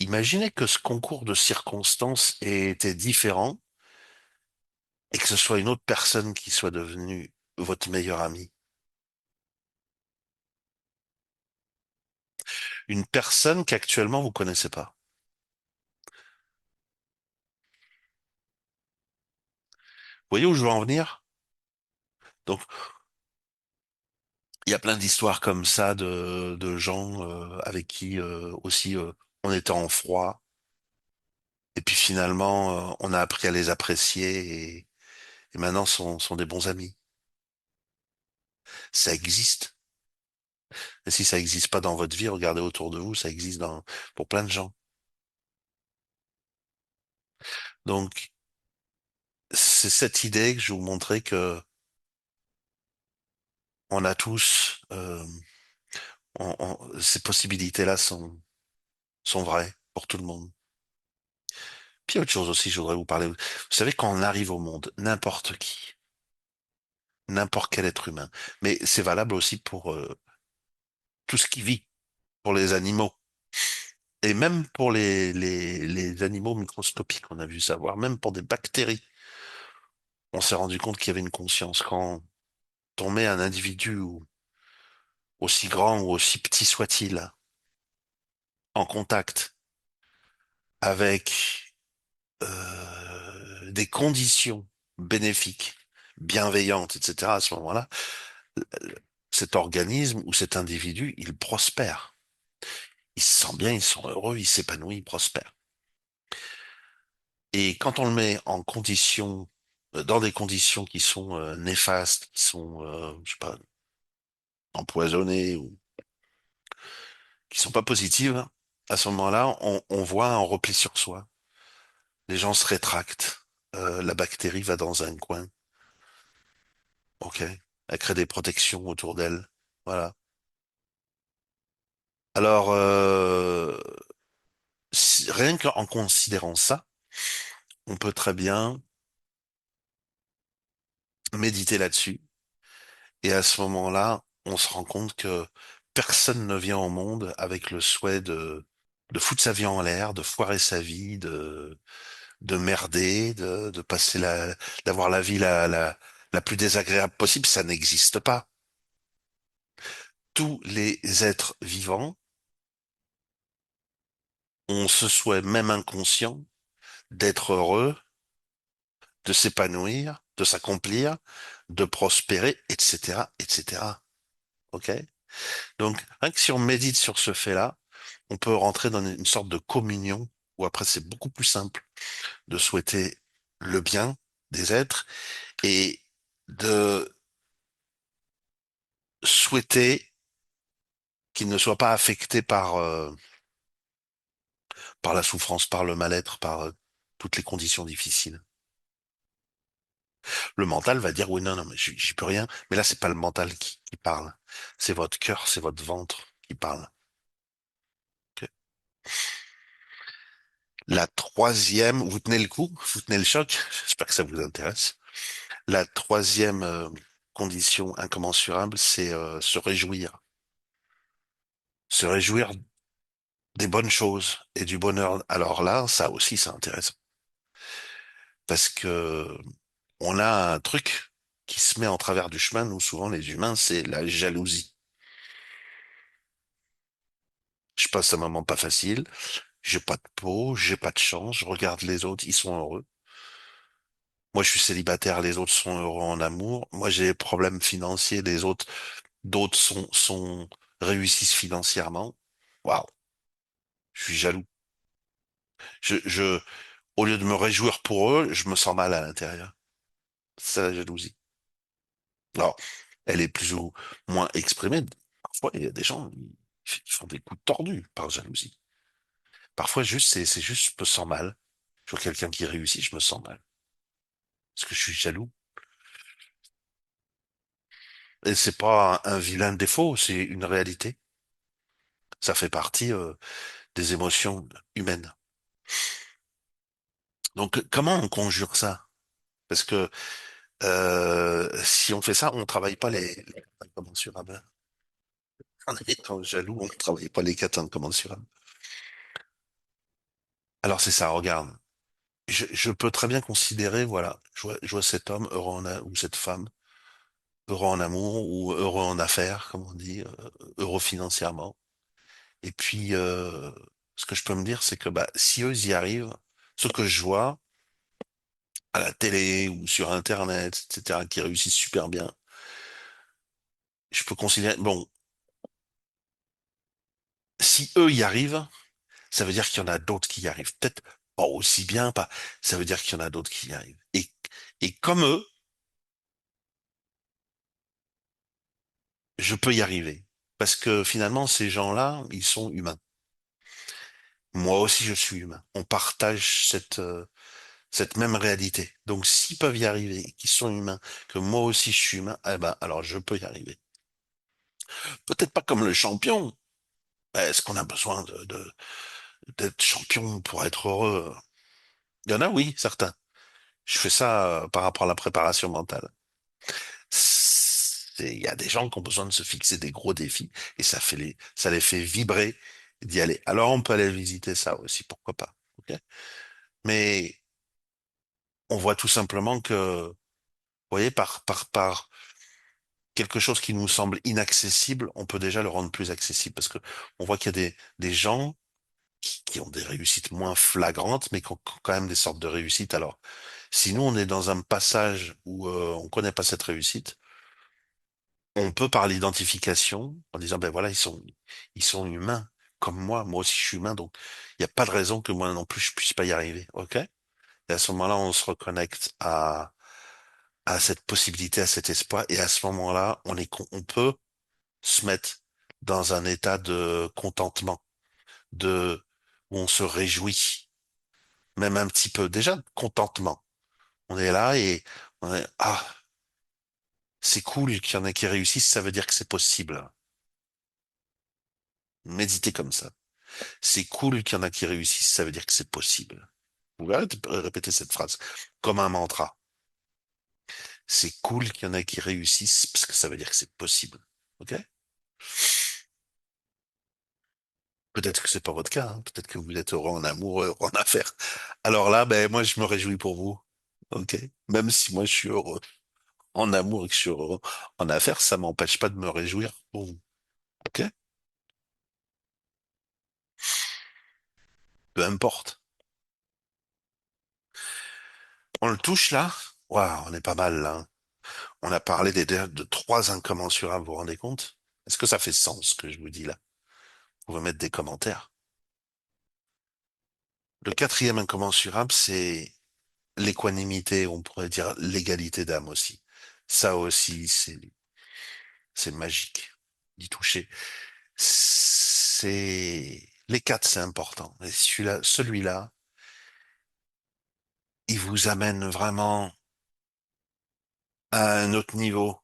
Imaginez que ce concours de circonstances ait été différent et que ce soit une autre personne qui soit devenue votre meilleur ami. Une personne qu'actuellement vous connaissez pas. Vous voyez où je veux en venir? Donc, il y a plein d'histoires comme ça de gens avec qui aussi on était en froid. Et puis finalement, on a appris à les apprécier et maintenant sont des bons amis. Ça existe. Et si ça existe pas dans votre vie, regardez autour de vous, ça existe pour plein de gens. Donc, c'est cette idée que je vous montrais que on a tous Ces possibilités-là sont vraies pour tout le monde. Puis autre chose aussi, je voudrais vous parler. Vous savez, quand on arrive au monde, n'importe qui, n'importe quel être humain, mais c'est valable aussi pour tout ce qui vit, pour les animaux, et même pour les animaux microscopiques, on a vu savoir, même pour des bactéries. On s'est rendu compte qu'il y avait une conscience. Quand on met un individu, aussi grand ou aussi petit soit-il, en contact avec des conditions bénéfiques, bienveillantes, etc., à ce moment-là, cet organisme ou cet individu, il prospère. Il se sent bien, il se sent heureux, il s'épanouit, il prospère. Et quand on le met en conditions, dans des conditions qui sont néfastes, qui sont, je sais pas, empoisonnées ou qui sont pas positives, à ce moment-là, on voit un repli sur soi. Les gens se rétractent. La bactérie va dans un coin. Ok. Elle crée des protections autour d'elle. Voilà. Alors, rien qu'en considérant ça, on peut très bien méditer là-dessus. Et à ce moment-là, on se rend compte que personne ne vient au monde avec le souhait de foutre sa vie en l'air, de foirer sa vie, de merder, de passer d'avoir la vie la plus désagréable possible. Ça n'existe pas. Tous les êtres vivants ont ce souhait, même inconscient, d'être heureux, de s'épanouir, de s'accomplir, de prospérer, etc., etc. OK? Donc, rien que si on médite sur ce fait-là, on peut rentrer dans une sorte de communion où après c'est beaucoup plus simple de souhaiter le bien des êtres et de souhaiter qu'ils ne soient pas affectés par la souffrance, par le mal-être, par toutes les conditions difficiles. Le mental va dire oui, non, non, mais j'y peux rien. Mais là, c'est pas le mental qui parle. C'est votre cœur, c'est votre ventre qui parle. Ok. La troisième, vous tenez le coup, vous tenez le choc. J'espère que ça vous intéresse. La troisième condition incommensurable, c'est se réjouir. Se réjouir des bonnes choses et du bonheur. Alors là, ça aussi, c'est intéressant. Parce que on a un truc qui se met en travers du chemin, nous, souvent, les humains, c'est la jalousie. Je passe un moment pas facile. J'ai pas de peau, j'ai pas de chance, je regarde les autres, ils sont heureux. Moi, je suis célibataire, les autres sont heureux en amour. Moi, j'ai des problèmes financiers, d'autres réussissent financièrement. Waouh, je suis jaloux. Je, au lieu de me réjouir pour eux, je me sens mal à l'intérieur. C'est la jalousie. Alors, elle est plus ou moins exprimée. Parfois, il y a des gens, ils font des coups tordus par jalousie. Parfois, juste, c'est juste, je me sens mal. Je vois quelqu'un qui réussit, je me sens mal. Parce que je suis jaloux. Et c'est pas un vilain défaut, c'est une réalité. Ça fait partie des émotions humaines. Donc comment on conjure ça? Parce que si on fait ça, on travaille pas les incommensurables. En étant jaloux, on travaille pas les quatre incommensurables. Alors c'est ça, regarde. Je peux très bien considérer, voilà, je vois cet homme heureux ou cette femme heureux en amour ou heureux en affaires, comme on dit, heureux financièrement. Et puis, ce que je peux me dire, c'est que bah, si eux ils y arrivent, ce que je vois à la télé ou sur Internet, etc., qui réussissent super bien, je peux considérer, bon, si eux y arrivent, ça veut dire qu'il y en a d'autres qui y arrivent. Peut-être pas aussi bien, pas. Ça veut dire qu'il y en a d'autres qui y arrivent. Et comme eux, je peux y arriver. Parce que finalement, ces gens-là, ils sont humains. Moi aussi, je suis humain. On partage cette même réalité. Donc, s'ils peuvent y arriver, qu'ils sont humains, que moi aussi je suis humain, eh ben, alors je peux y arriver. Peut-être pas comme le champion. Est-ce qu'on a besoin d'être champion pour être heureux? Il y en a, oui, certains. Je fais ça par rapport à la préparation mentale. Il y a des gens qui ont besoin de se fixer des gros défis et ça les fait vibrer d'y aller. Alors on peut aller visiter ça aussi, pourquoi pas. Ok. Mais on voit tout simplement que, vous voyez, par quelque chose qui nous semble inaccessible, on peut déjà le rendre plus accessible parce que on voit qu'il y a des gens qui ont des réussites moins flagrantes, mais qui ont quand même des sortes de réussites. Alors, si nous, on est dans un passage où on connaît pas cette réussite, on peut par l'identification, en disant, ben voilà, ils sont humains, comme moi aussi je suis humain, donc il n'y a pas de raison que moi non plus je puisse pas y arriver, ok? Et à ce moment-là, on se reconnecte à cette possibilité, à cet espoir, et à ce moment-là, on peut se mettre dans un état de contentement, de, où on se réjouit, même un petit peu, déjà, contentement. On est là et on est, ah, c'est cool qu'il y en ait qui réussissent, ça veut dire que c'est possible. Méditez comme ça. C'est cool qu'il y en a qui réussissent, ça veut dire que c'est possible. Vous verrez, tu peux répéter cette phrase comme un mantra. C'est cool qu'il y en a qui réussissent parce que ça veut dire que c'est possible. Ok? Peut-être que c'est pas votre cas, hein. Peut-être que vous êtes heureux en amour, heureux en affaires. Alors là, ben, moi, je me réjouis pour vous. Ok? Même si moi, je suis heureux en amour et que je suis heureux en affaires, ça m'empêche pas de me réjouir pour vous. Ok? Peu importe. On le touche là? Waouh, on est pas mal là, hein. On a parlé de trois incommensurables, vous vous rendez compte? Est-ce que ça fait sens ce que je vous dis là? Vous pouvez mettre des commentaires. Le quatrième incommensurable, c'est l'équanimité, on pourrait dire l'égalité d'âme aussi. Ça aussi, c'est magique d'y toucher. C'est les quatre, c'est important. Et celui-là, il vous amène vraiment à un autre niveau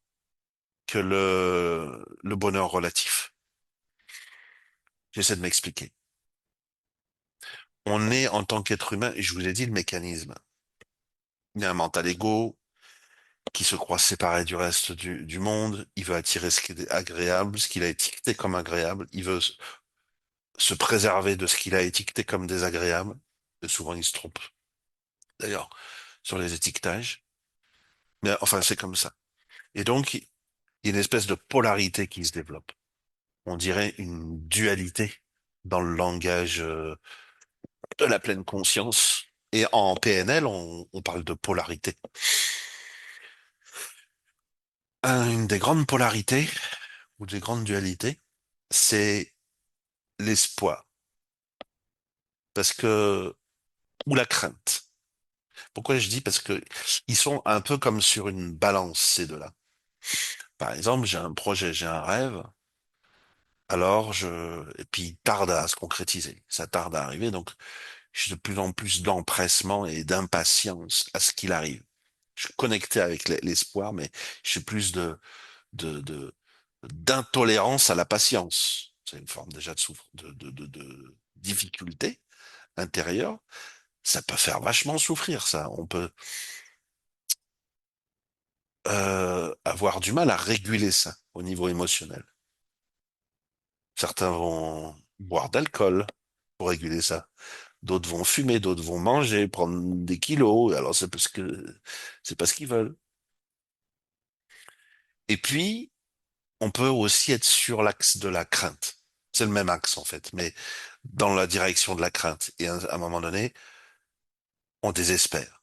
que le bonheur relatif. J'essaie de m'expliquer. On est en tant qu'être humain, et je vous ai dit le mécanisme. Il y a un mental ego qui se croit séparé du reste du monde. Il veut attirer ce qui est agréable, ce qu'il a étiqueté comme agréable. Il veut se préserver de ce qu'il a étiqueté comme désagréable. Et souvent, il se trompe. D'ailleurs, sur les étiquetages. Mais enfin, c'est comme ça. Et donc, il y a une espèce de polarité qui se développe. On dirait une dualité dans le langage de la pleine conscience. Et en PNL, on parle de polarité. Une des grandes polarités ou des grandes dualités, c'est l'espoir, parce que ou la crainte. Pourquoi je dis? Parce que ils sont un peu comme sur une balance ces deux-là. Par exemple, j'ai un projet, j'ai un rêve, et puis il tarde à se concrétiser, ça tarde à arriver, donc j'ai de plus en plus d'empressement et d'impatience à ce qu'il arrive. Je suis connecté avec l'espoir, mais j'ai plus de d'intolérance à la patience. C'est une forme déjà de difficulté intérieure. Ça peut faire vachement souffrir, ça. On peut avoir du mal à réguler ça au niveau émotionnel. Certains vont boire d'alcool pour réguler ça. D'autres vont fumer, d'autres vont manger, prendre des kilos. Alors c'est parce qu'ils veulent. Et puis, on peut aussi être sur l'axe de la crainte. C'est le même axe en fait, mais dans la direction de la crainte. Et à un moment donné, on désespère.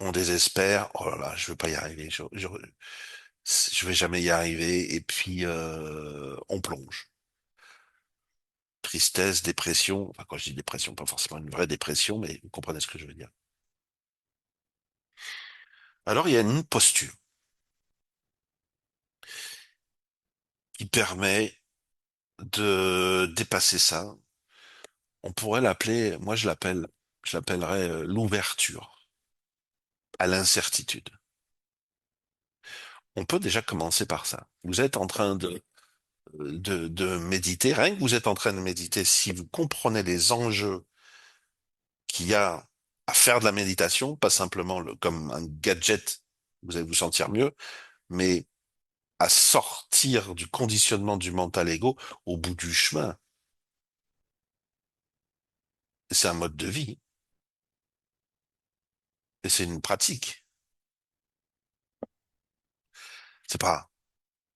On désespère. Oh là là, je vais pas y arriver. Je vais jamais y arriver. Et puis, on plonge. Tristesse, dépression. Enfin, quand je dis dépression, pas forcément une vraie dépression, mais vous comprenez ce que je veux dire. Alors, il y a une posture qui permet de dépasser ça. On pourrait l'appeler, moi je l'appellerais l'ouverture à l'incertitude. On peut déjà commencer par ça. Vous êtes en train de méditer. Rien que vous êtes en train de méditer, si vous comprenez les enjeux qu'il y a à faire de la méditation, pas simplement comme un gadget, vous allez vous sentir mieux, mais à sortir du conditionnement du mental ego au bout du chemin. C'est un mode de vie et c'est une pratique. C'est pas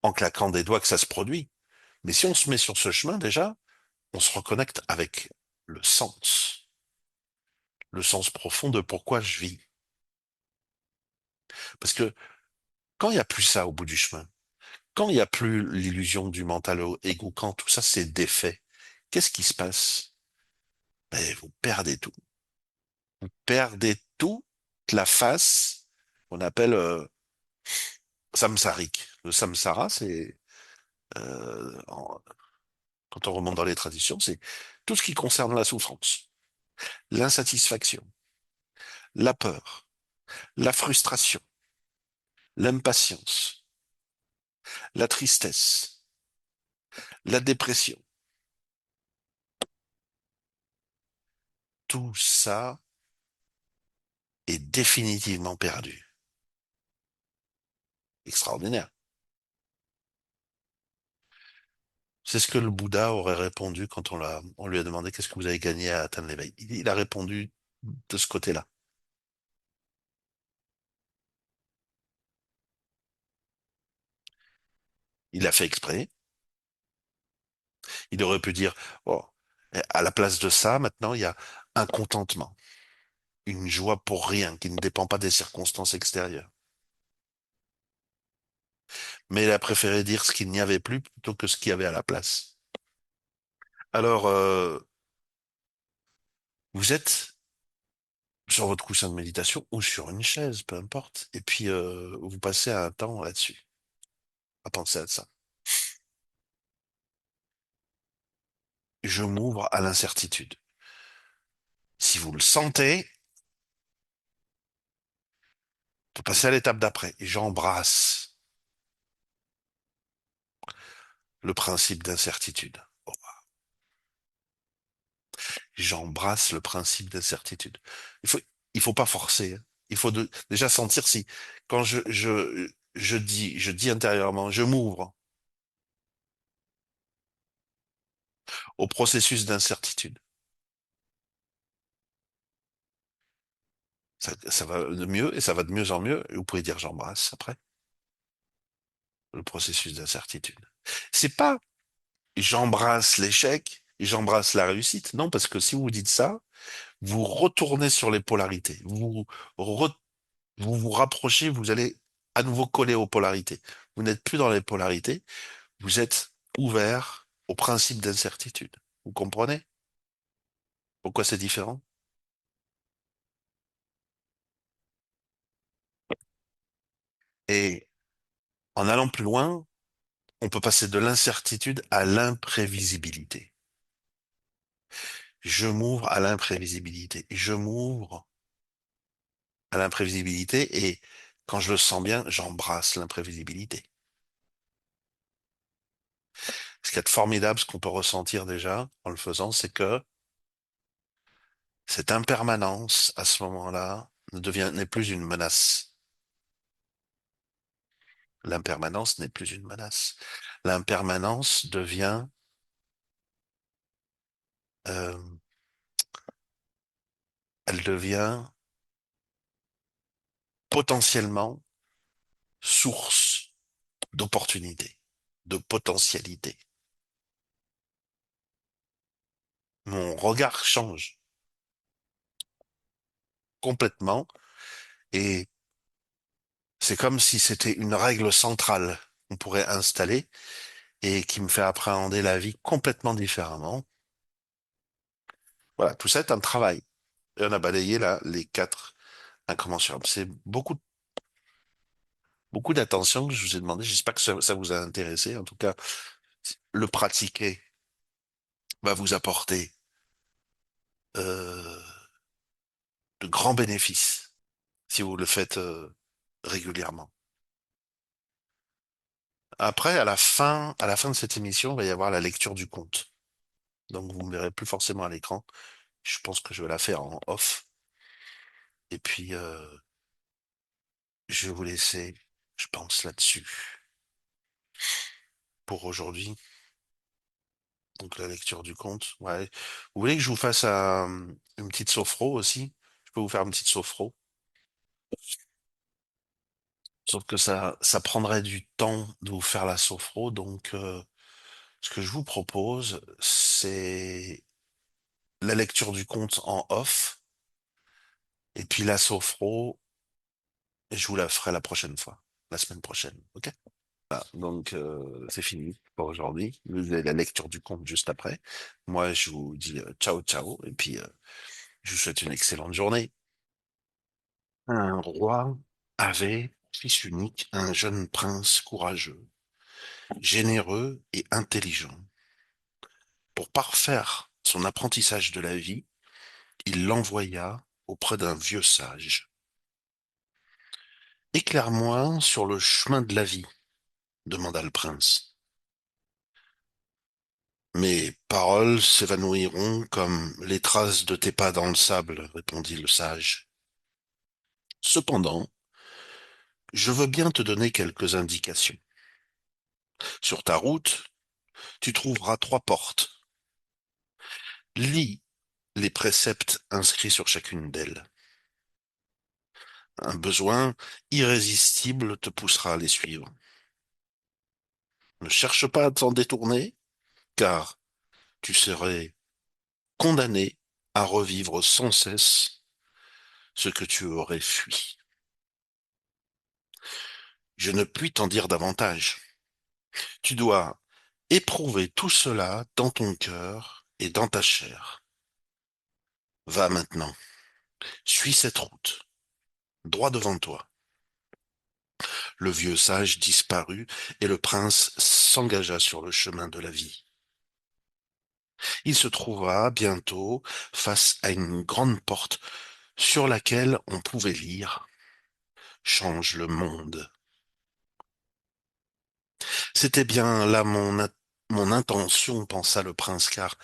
en claquant des doigts que ça se produit. Mais si on se met sur ce chemin déjà, on se reconnecte avec le sens profond de pourquoi je vis. Parce que quand il n'y a plus ça au bout du chemin, quand il n'y a plus l'illusion du mental égo, quand tout ça c'est défait, qu'est-ce qui se passe? Ben, vous perdez tout. Vous perdez toute la face qu'on appelle samsarique. Le samsara, c'est quand on remonte dans les traditions, c'est tout ce qui concerne la souffrance, l'insatisfaction, la peur, la frustration, l'impatience, la tristesse, la dépression. Tout ça est définitivement perdu. Extraordinaire. C'est ce que le Bouddha aurait répondu quand on lui a demandé qu'est-ce que vous avez gagné à atteindre l'éveil. Il a répondu de ce côté-là. Il a fait exprès. Il aurait pu dire, oh, à la place de ça, maintenant, il y a un contentement, une joie pour rien qui ne dépend pas des circonstances extérieures. Mais il a préféré dire ce qu'il n'y avait plus plutôt que ce qu'il y avait à la place. Alors, vous êtes sur votre coussin de méditation ou sur une chaise, peu importe, et puis vous passez un temps là-dessus, à penser à ça. Je m'ouvre à l'incertitude. Si vous le sentez, on peut passer à l'étape d'après. Et j'embrasse le principe d'incertitude. Oh, j'embrasse le principe d'incertitude. Il faut, il faut pas forcer, hein. Il faut déjà sentir si, quand je dis intérieurement, je m'ouvre au processus d'incertitude. Ça va de mieux et ça va de mieux en mieux. Et vous pouvez dire j'embrasse après le processus d'incertitude. C'est pas j'embrasse l'échec et j'embrasse la réussite. Non, parce que si vous dites ça, vous retournez sur les polarités. Vous vous rapprochez, vous allez à nouveau coller aux polarités. Vous n'êtes plus dans les polarités, vous êtes ouvert au principe d'incertitude. Vous comprenez pourquoi c'est différent? Et en allant plus loin, on peut passer de l'incertitude à l'imprévisibilité. Je m'ouvre à l'imprévisibilité. Je m'ouvre à l'imprévisibilité et quand je le sens bien, j'embrasse l'imprévisibilité. Ce qui est formidable, ce qu'on peut ressentir déjà en le faisant, c'est que cette impermanence, à ce moment-là, n'est plus une menace. L'impermanence n'est plus une menace. L'impermanence euh, elle devient potentiellement source d'opportunités, de potentialités. Mon regard change complètement et c'est comme si c'était une règle centrale qu'on pourrait installer et qui me fait appréhender la vie complètement différemment. Voilà, tout ça est un travail. Et on a balayé là les quatre incommensurables. C'est beaucoup d'attention que je vous ai demandé. J'espère que ça vous a intéressé. En tout cas, le pratiquer va vous apporter euh, de grands bénéfices si vous le faites régulièrement. Après, à la fin de cette émission, il va y avoir la lecture du conte. Donc, vous me verrez plus forcément à l'écran. Je pense que je vais la faire en off. Et puis, je vais vous laisser, je pense, là-dessus pour aujourd'hui. Donc, la lecture du conte. Ouais. Vous voulez que je vous fasse une petite sophro aussi? Je peux vous faire une petite sophro. Sauf que ça prendrait du temps de vous faire la sophro. Donc, ce que je vous propose, c'est la lecture du conte en off. Et puis la sophro, je vous la ferai la prochaine fois, la semaine prochaine. OK? Donc, c'est fini pour aujourd'hui. Vous avez la lecture du conte juste après. Moi, je vous dis ciao, ciao. Et puis, je vous souhaite une excellente journée. Un roi avait, fils unique, un jeune prince courageux, généreux et intelligent. Pour parfaire son apprentissage de la vie, il l'envoya auprès d'un vieux sage. Éclaire-moi sur le chemin de la vie, demanda le prince. Mes paroles s'évanouiront comme les traces de tes pas dans le sable, répondit le sage. Cependant, je veux bien te donner quelques indications. Sur ta route, tu trouveras trois portes. Lis les préceptes inscrits sur chacune d'elles. Un besoin irrésistible te poussera à les suivre. Ne cherche pas à t'en détourner, car tu serais condamné à revivre sans cesse ce que tu aurais fui. Je ne puis t'en dire davantage. Tu dois éprouver tout cela dans ton cœur et dans ta chair. Va maintenant, suis cette route, droit devant toi. Le vieux sage disparut et le prince s'engagea sur le chemin de la vie. Il se trouva bientôt face à une grande porte sur laquelle on pouvait lire «Change le monde». C'était bien là mon intention, pensa le prince, car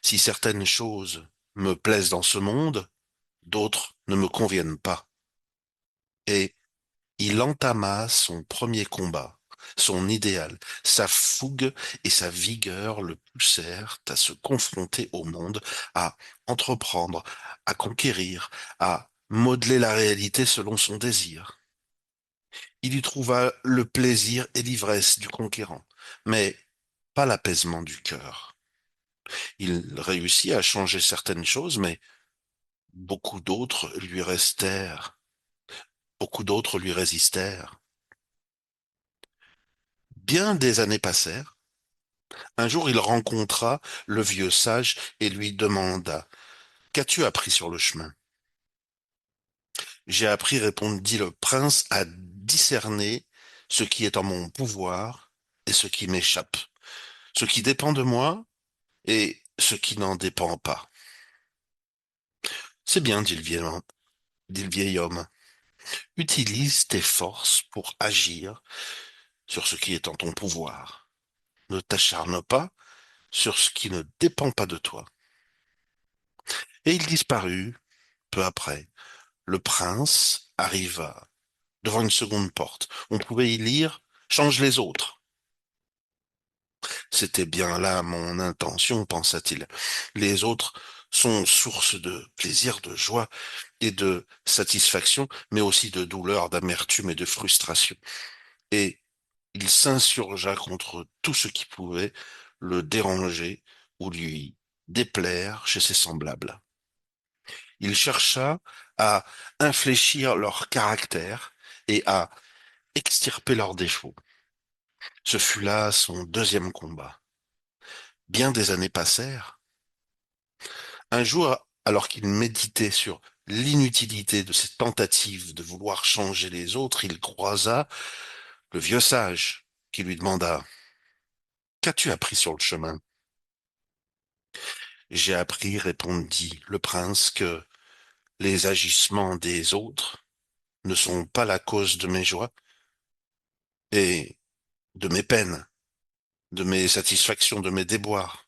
si certaines choses me plaisent dans ce monde, d'autres ne me conviennent pas. Et il entama son premier combat. Son idéal, sa fougue et sa vigueur le poussèrent à se confronter au monde, à entreprendre, à conquérir, à modeler la réalité selon son désir. Il y trouva le plaisir et l'ivresse du conquérant, mais pas l'apaisement du cœur. Il réussit à changer certaines choses, mais beaucoup d'autres lui restèrent, beaucoup d'autres lui résistèrent. Bien des années passèrent. Un jour, il rencontra le vieux sage et lui demanda, qu'as-tu appris sur le chemin? J'ai appris, répondit le prince, à discerner ce qui est en mon pouvoir et ce qui m'échappe, ce qui dépend de moi et ce qui n'en dépend pas. C'est bien, dit le vieil homme. Utilise tes forces pour agir sur ce qui est en ton pouvoir. Ne t'acharne pas sur ce qui ne dépend pas de toi. Et il disparut peu après. Le prince arriva devant une seconde porte. On pouvait y lire «Change les autres». C'était bien là mon intention, pensa-t-il. Les autres sont source de plaisir, de joie et de satisfaction, mais aussi de douleur, d'amertume et de frustration. Et il s'insurgea contre tout ce qui pouvait le déranger ou lui déplaire chez ses semblables. Il chercha à infléchir leur caractère et à extirper leurs défauts. Ce fut là son deuxième combat. Bien des années passèrent. Un jour, alors qu'il méditait sur l'inutilité de ses tentatives de vouloir changer les autres, il croisa le vieux sage qui lui demanda: «Qu'as-tu appris sur le chemin?» «J'ai appris», répondit le prince, «que les agissements des autres ne sont pas la cause de mes joies, et de mes peines, de mes satisfactions, de mes déboires.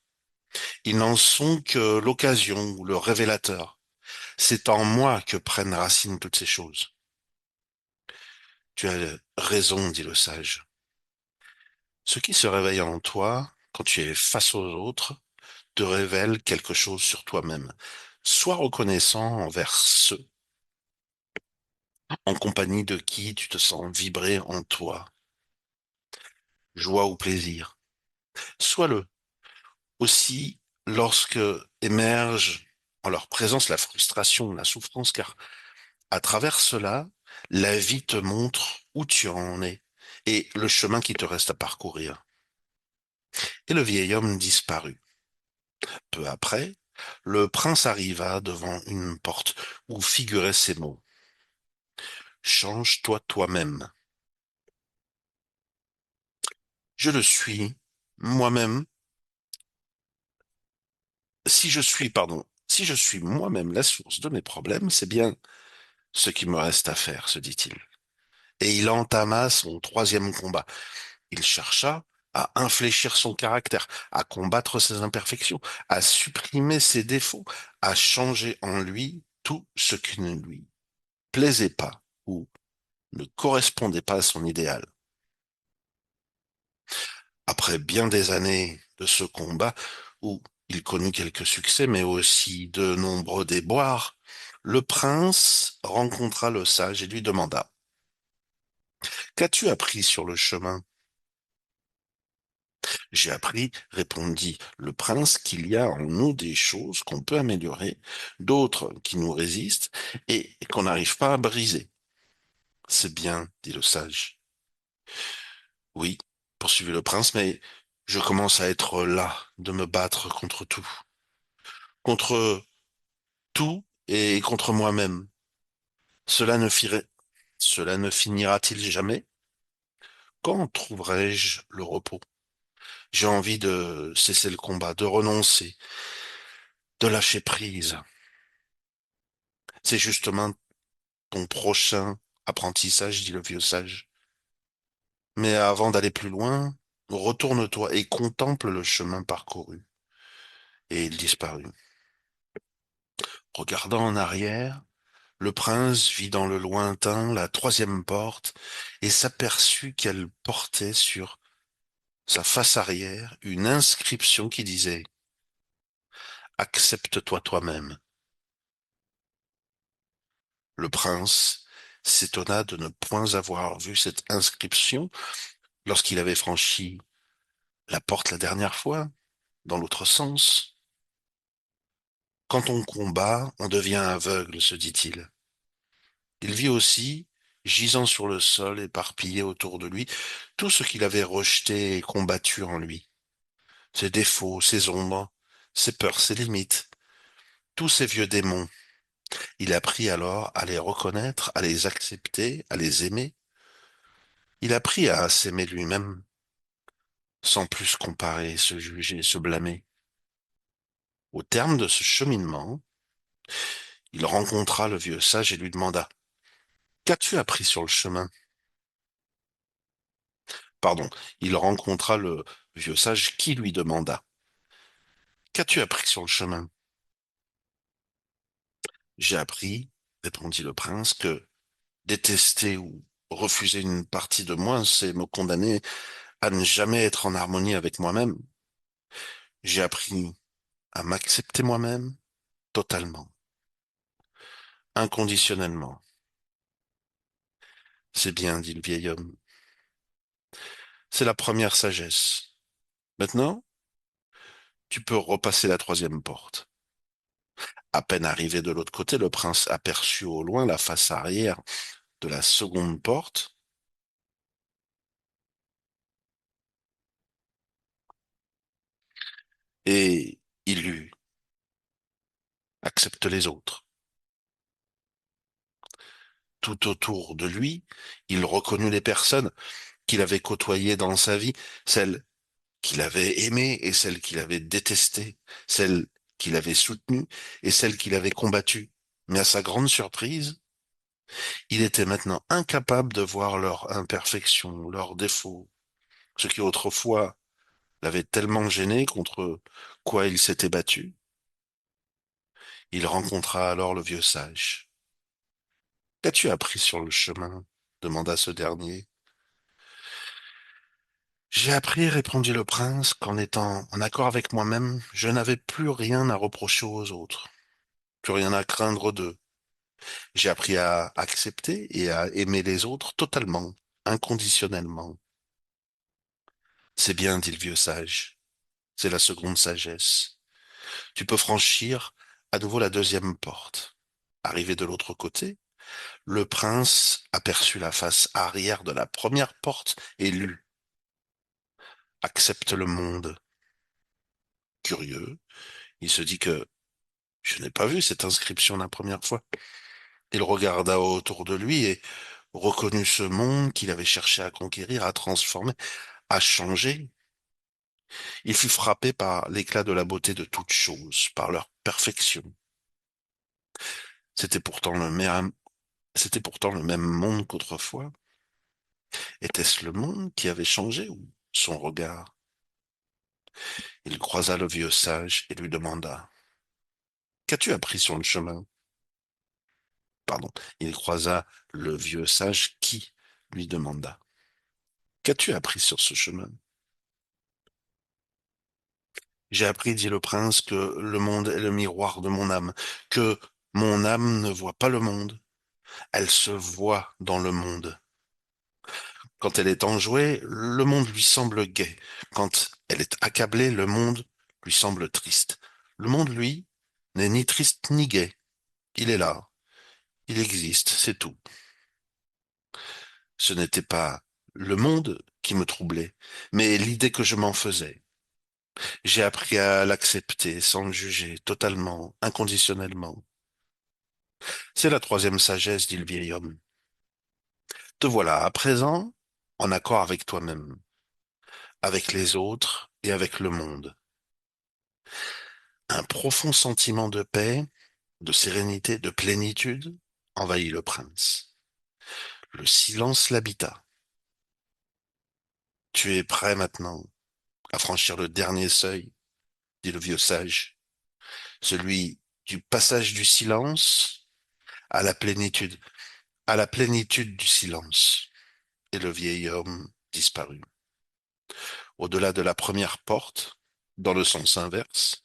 Ils n'en sont que l'occasion ou le révélateur. C'est en moi que prennent racine toutes ces choses. Tu as raison, dit le sage. Ce qui se réveille en toi, quand tu es face aux autres, te révèle quelque chose sur toi-même. Sois reconnaissant envers ceux en compagnie de qui tu te sens vibrer en toi, joie ou plaisir. Sois-le aussi lorsque émerge en leur présence la frustration, la souffrance, car à travers cela, la vie te montre où tu en es et le chemin qui te reste à parcourir. Et le vieil homme disparut. Peu après, le prince arriva devant une porte où figuraient ces mots. Change-toi toi-même. Je le suis, moi-même. Si je suis moi-même la source de mes problèmes, c'est bien ce qui me reste à faire, se dit-il. Et il entama son troisième combat. Il chercha à infléchir son caractère, à combattre ses imperfections, à supprimer ses défauts, à changer en lui tout ce qui ne lui plaisait pas ou ne correspondait pas à son idéal. Après bien des années de ce combat, où il connut quelques succès, mais aussi de nombreux déboires, le prince rencontra le sage et lui demanda, qu'as-tu appris sur le chemin? J'ai appris, répondit le prince, qu'il y a en nous des choses qu'on peut améliorer, d'autres qui nous résistent et qu'on n'arrive pas à briser. C'est bien, dit le sage. Oui, poursuivit le prince, mais je commence à être las de me battre contre tout. Contre tout et contre moi-même. Cela ne firait, cela ne finira-t-il jamais? Quand trouverai-je le repos? J'ai envie de cesser le combat, de renoncer, de lâcher prise. C'est justement ton prochain apprentissage, dit le vieux sage. Mais avant d'aller plus loin, retourne-toi et contemple le chemin parcouru. Et il disparut. Regardant en arrière, le prince vit dans le lointain la troisième porte et s'aperçut qu'elle portait sur sa face arrière une inscription qui disait Accepte-toi toi-même. Le prince s'étonna de ne point avoir vu cette inscription lorsqu'il avait franchi la porte la dernière fois, dans l'autre sens. Quand on combat, on devient aveugle, se dit-il. Il vit aussi, gisant sur le sol, éparpillé autour de lui, tout ce qu'il avait rejeté et combattu en lui. Ses défauts, ses ombres, ses peurs, ses limites, tous ces vieux démons. Il apprit alors à les reconnaître, à les accepter, à les aimer. Il apprit à s'aimer lui-même, sans plus se comparer, se juger, se blâmer. Au terme de ce cheminement, il rencontra le vieux sage et lui demanda, qu'as-tu appris sur le chemin? Pardon, il rencontra le vieux sage qui lui demanda, qu'as-tu appris sur le chemin? J'ai appris, répondit le prince, que détester ou refuser une partie de moi, c'est me condamner à ne jamais être en harmonie avec moi-même. J'ai appris à m'accepter moi-même totalement, inconditionnellement. C'est bien, dit le vieil homme. C'est la première sagesse. Maintenant, tu peux repasser la troisième porte. À peine arrivé de l'autre côté, le prince aperçut au loin la face arrière de la seconde porte et il lut accepte les autres. Tout autour de lui, il reconnut les personnes qu'il avait côtoyées dans sa vie, celles qu'il avait aimées et celles qu'il avait détestées, celles qu'il avait soutenues et celles qu'il avait combattues. Mais à sa grande surprise, il était maintenant incapable de voir leurs imperfections, leurs défauts, Ce qui autrefois l'avait tellement gêné, contre quoi il s'était battu. Il rencontra alors le vieux sage. Qu'as-tu appris sur le chemin? Demanda ce dernier. J'ai appris, répondit le prince, qu'en étant en accord avec moi-même, je n'avais plus rien à reprocher aux autres, plus rien à craindre d'eux. J'ai appris à accepter et à aimer les autres totalement, inconditionnellement. C'est bien, dit le vieux sage. C'est la seconde sagesse. Tu peux franchir à nouveau la deuxième porte. Arrivé de l'autre côté, le prince aperçut la face arrière de la première porte et lut: Accepte le monde. Curieux, il se dit que je n'ai pas vu cette inscription la première fois. Il regarda autour de lui et reconnut ce monde qu'il avait cherché à conquérir, à transformer, à changer. Il fut frappé par l'éclat de la beauté de toutes choses, par leur perfection. C'était pourtant c'était pourtant le même monde qu'autrefois. Était-ce le monde qui avait changé ou son regard? Il croisa le vieux sage et lui demanda: Qu'as-tu appris sur le chemin? Pardon. Il croisa le vieux sage qui lui demanda: Qu'as-tu appris sur ce chemin? J'ai appris, dit le prince, que le monde est le miroir de mon âme, que mon âme ne voit pas le monde, elle se voit dans le monde. Quand elle est enjouée, le monde lui semble gai. Quand elle est accablée, le monde lui semble triste. Le monde, lui, n'est ni triste ni gai. Il est là, il existe, c'est tout. Ce n'était pas le monde qui me troublait, mais l'idée que je m'en faisais. J'ai appris à l'accepter sans le juger, totalement, inconditionnellement. C'est la troisième sagesse, dit le vieil homme. Te voilà à présent en accord avec toi-même, avec les autres et avec le monde. Un profond sentiment de paix, de sérénité, de plénitude envahit le prince. Le silence l'habita. Tu es prêt maintenant à franchir le dernier seuil, dit le vieux sage, celui du passage du silence à la plénitude du silence. Et le vieil homme disparut. Au-delà de la première porte, dans le sens inverse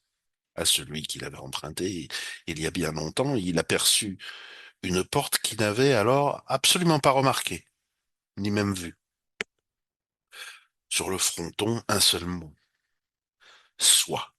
à celui qu'il avait emprunté il y a bien longtemps, il aperçut une porte qu'il n'avait alors absolument pas remarquée, ni même vue. Sur le fronton, un seul mot: Sois.